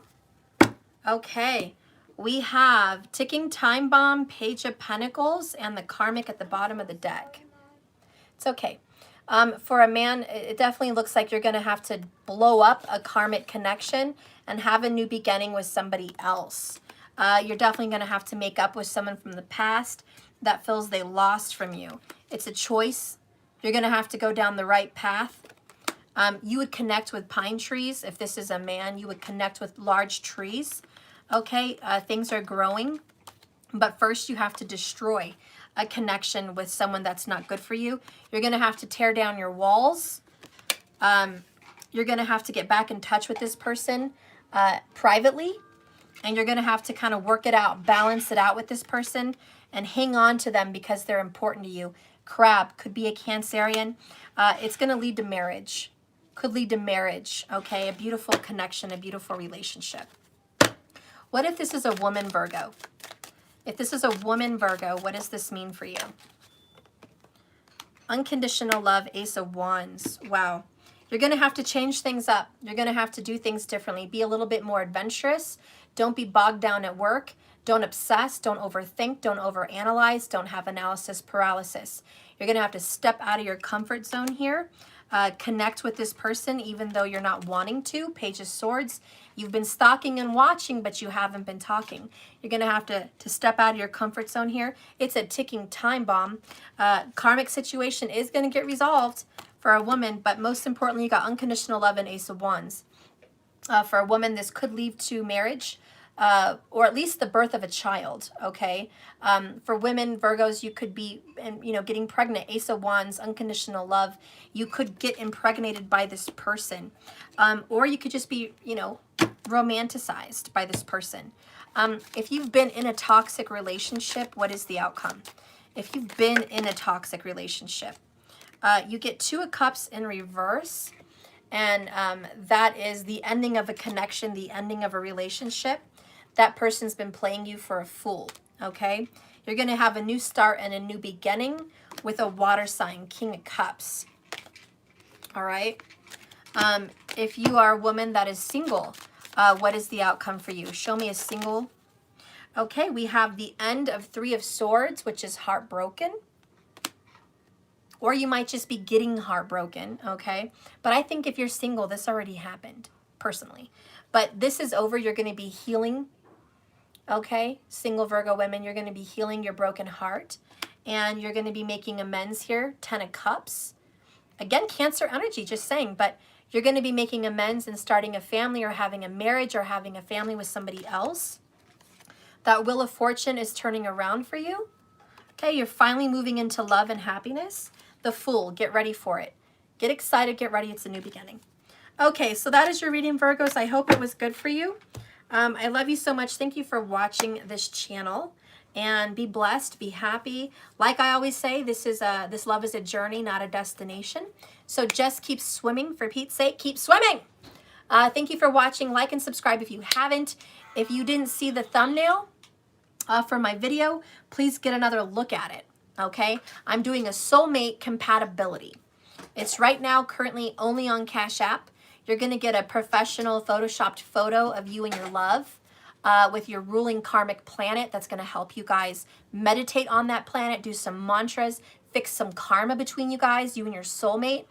Okay. We have Ticking Time Bomb, Page of Pentacles, and the Karmic at the bottom of the deck. It's okay. For a man, it definitely looks like you're going to have to blow up a karmic connection and have a new beginning with somebody else. You're definitely going to have to make up with someone from the past that feels they lost from you. It's a choice. You're going to have to go down the right path. You would connect with pine trees. If this is a man, you would connect with large trees. Okay, things are growing. But first you have to destroy a connection with someone that's not good for you. You're going to have to tear down your walls. You're going to have to get back in touch with this person privately. And you're going to have to kind of work it out, balance it out with this person, and hang on to them because they're important to you. Crab could be a Cancerian. It's going to lead to marriage. Could lead to marriage, okay? A beautiful connection, a beautiful relationship. What if this is a woman, Virgo? If this is a woman, Virgo, what does this mean for you? Unconditional love, Ace of Wands. Wow. You're going to have to change things up. You're going to have to do things differently. Be a little bit more adventurous. Don't be bogged down at work. Don't obsess. Don't overthink. Don't overanalyze. Don't have analysis paralysis. You're going to have to step out of your comfort zone here. Connect with this person even though you're not wanting to. Page of Swords. You've been stalking and watching, but you haven't been talking. You're going to have to step out of your comfort zone here. It's a ticking time bomb. Karmic situation is going to get resolved for a woman, but most importantly, you got unconditional love and Ace of Wands. For a woman, this could lead to marriage, or at least the birth of a child, okay? For women, Virgos, you could be, getting pregnant. Ace of Wands, unconditional love. You could get impregnated by this person. Or you could just be, romanticized by this person. If you've been in a toxic relationship, what is the outcome? If you've been in a toxic relationship, you get Two of Cups in reverse. And that is the ending of a connection, the ending of a relationship. That person's been playing you for a fool, okay? You're going to have a new start and a new beginning with a water sign, King of Cups. All right? If you are a woman that is single, what is the outcome for you? Show me a single. Okay, we have the end of Three of Swords, which is heartbroken. Or you might just be getting heartbroken, okay? But I think if you're single, this already happened, personally. But this is over. You're going to be healing, okay? Single Virgo women, you're going to be healing your broken heart. And you're going to be making amends here. 10 of Cups. Again, Cancer energy, just saying. But you're going to be making amends and starting a family or having a marriage or having a family with somebody else. That Wheel of Fortune is turning around for you. Okay, you're finally moving into love and happiness. The Fool, get ready for it. Get excited, get ready, it's a new beginning. Okay, so that is your reading, Virgos. I hope it was good for you. I love you so much. Thank you for watching this channel. And be blessed, be happy. Like I always say, this love is a journey, not a destination. So just keep swimming, for Pete's sake, keep swimming. Thank you for watching. Like and subscribe if you haven't. If you didn't see the thumbnail for my video, please get another look at it. Okay, I'm doing a soulmate compatibility. It's right now currently only on Cash App. You're going to get a professional photoshopped photo of you and your love with your ruling karmic planet. That's going to help you guys meditate on that planet, do some mantras, fix some karma between you guys, you and your soulmate.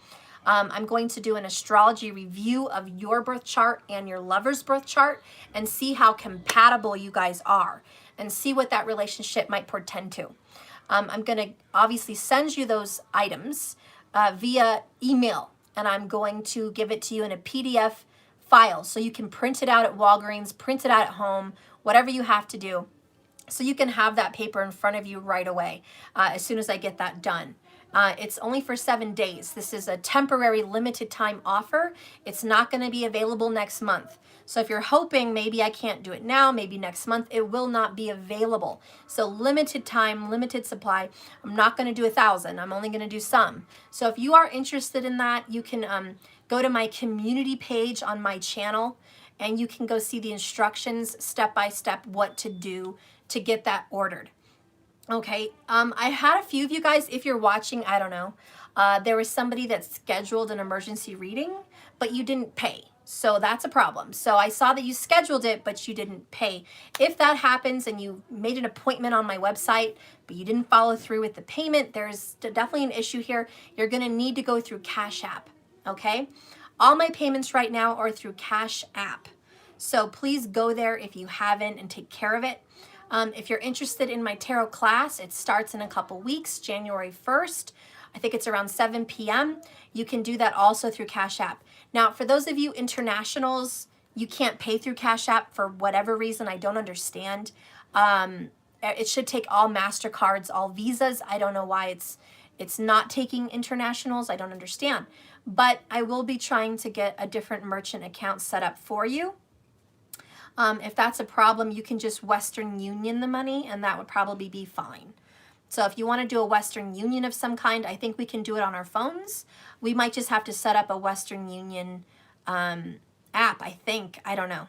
I'm going to do an astrology review of your birth chart and your lover's birth chart and see how compatible you guys are and see what that relationship might portend to. I'm going to obviously send you those items via email, and I'm going to give it to you in a PDF file so you can print it out at Walgreens, print it out at home, whatever you have to do, so you can have that paper in front of you right away as soon as I get that done. It's only for 7 days. This is a temporary limited time offer. It's not going to be available next month. So if you're hoping maybe I can't do it now, maybe next month, it will not be available. So limited time, limited supply. I'm not going to do 1,000. I'm only going to do some. So if you are interested in that, you can go to my community page on my channel and you can go see the instructions step by step what to do to get that ordered. Okay, I had a few of you guys, if you're watching, I don't know, there was somebody that scheduled an emergency reading, but you didn't pay. So that's a problem. So I saw that you scheduled it, but you didn't pay. If that happens and you made an appointment on my website, but you didn't follow through with the payment, there's definitely an issue here. You're going to need to go through Cash App, okay? All my payments right now are through Cash App. So please go there if you haven't and take care of it. If you're interested in my tarot class, it starts in a couple weeks, January 1st. I think it's around 7 p.m. You can do that also through Cash App. Now, for those of you internationals, you can't pay through Cash App for whatever reason. I don't understand. It should take all MasterCards, all Visas. I don't know why it's not taking internationals. I don't understand. But I will be trying to get a different merchant account set up for you. If that's a problem, you can just Western Union the money, and that would probably be fine. So if you want to do a Western Union of some kind, I think we can do it on our phones. We might just have to set up a Western Union app, I think. I don't know.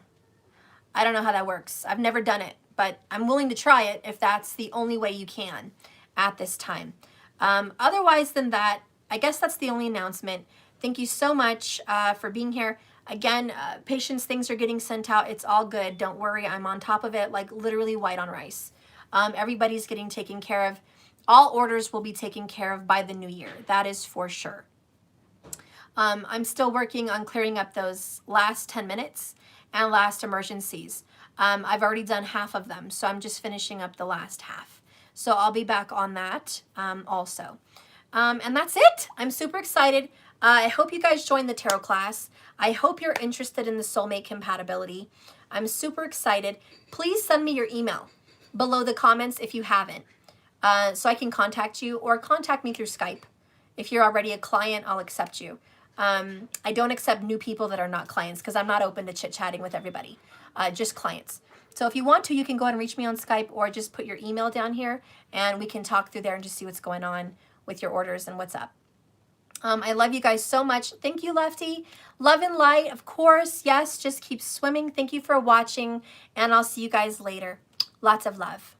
I don't know how that works. I've never done it, but I'm willing to try it if that's the only way you can at this time. Otherwise than that, I guess that's the only announcement. Thank you so much for being here. Again, patients, things are getting sent out. It's all good. Don't worry. I'm on top of it, like literally white on rice. Everybody's getting taken care of. All orders will be taken care of by the new year. That is for sure. I'm still working on clearing up those last 10 minutes and last emergencies. I've already done half of them, so I'm just finishing up the last half. So I'll be back on that also. And that's it. I'm super excited. I hope you guys join the tarot class. I hope you're interested in the soulmate compatibility. I'm super excited. Please send me your email below the comments if you haven't, so I can contact you, or contact me through Skype. If you're already a client, I'll accept you. I don't accept new people that are not clients because I'm not open to chit-chatting with everybody, just clients. So if you want to, you can go ahead and reach me on Skype, or just put your email down here and we can talk through there and just see what's going on with your orders and what's up. I love you guys so much. Thank you, Lefty. Love and light, of course. Yes, just keep swimming. Thank you for watching, and I'll see you guys later. Lots of love.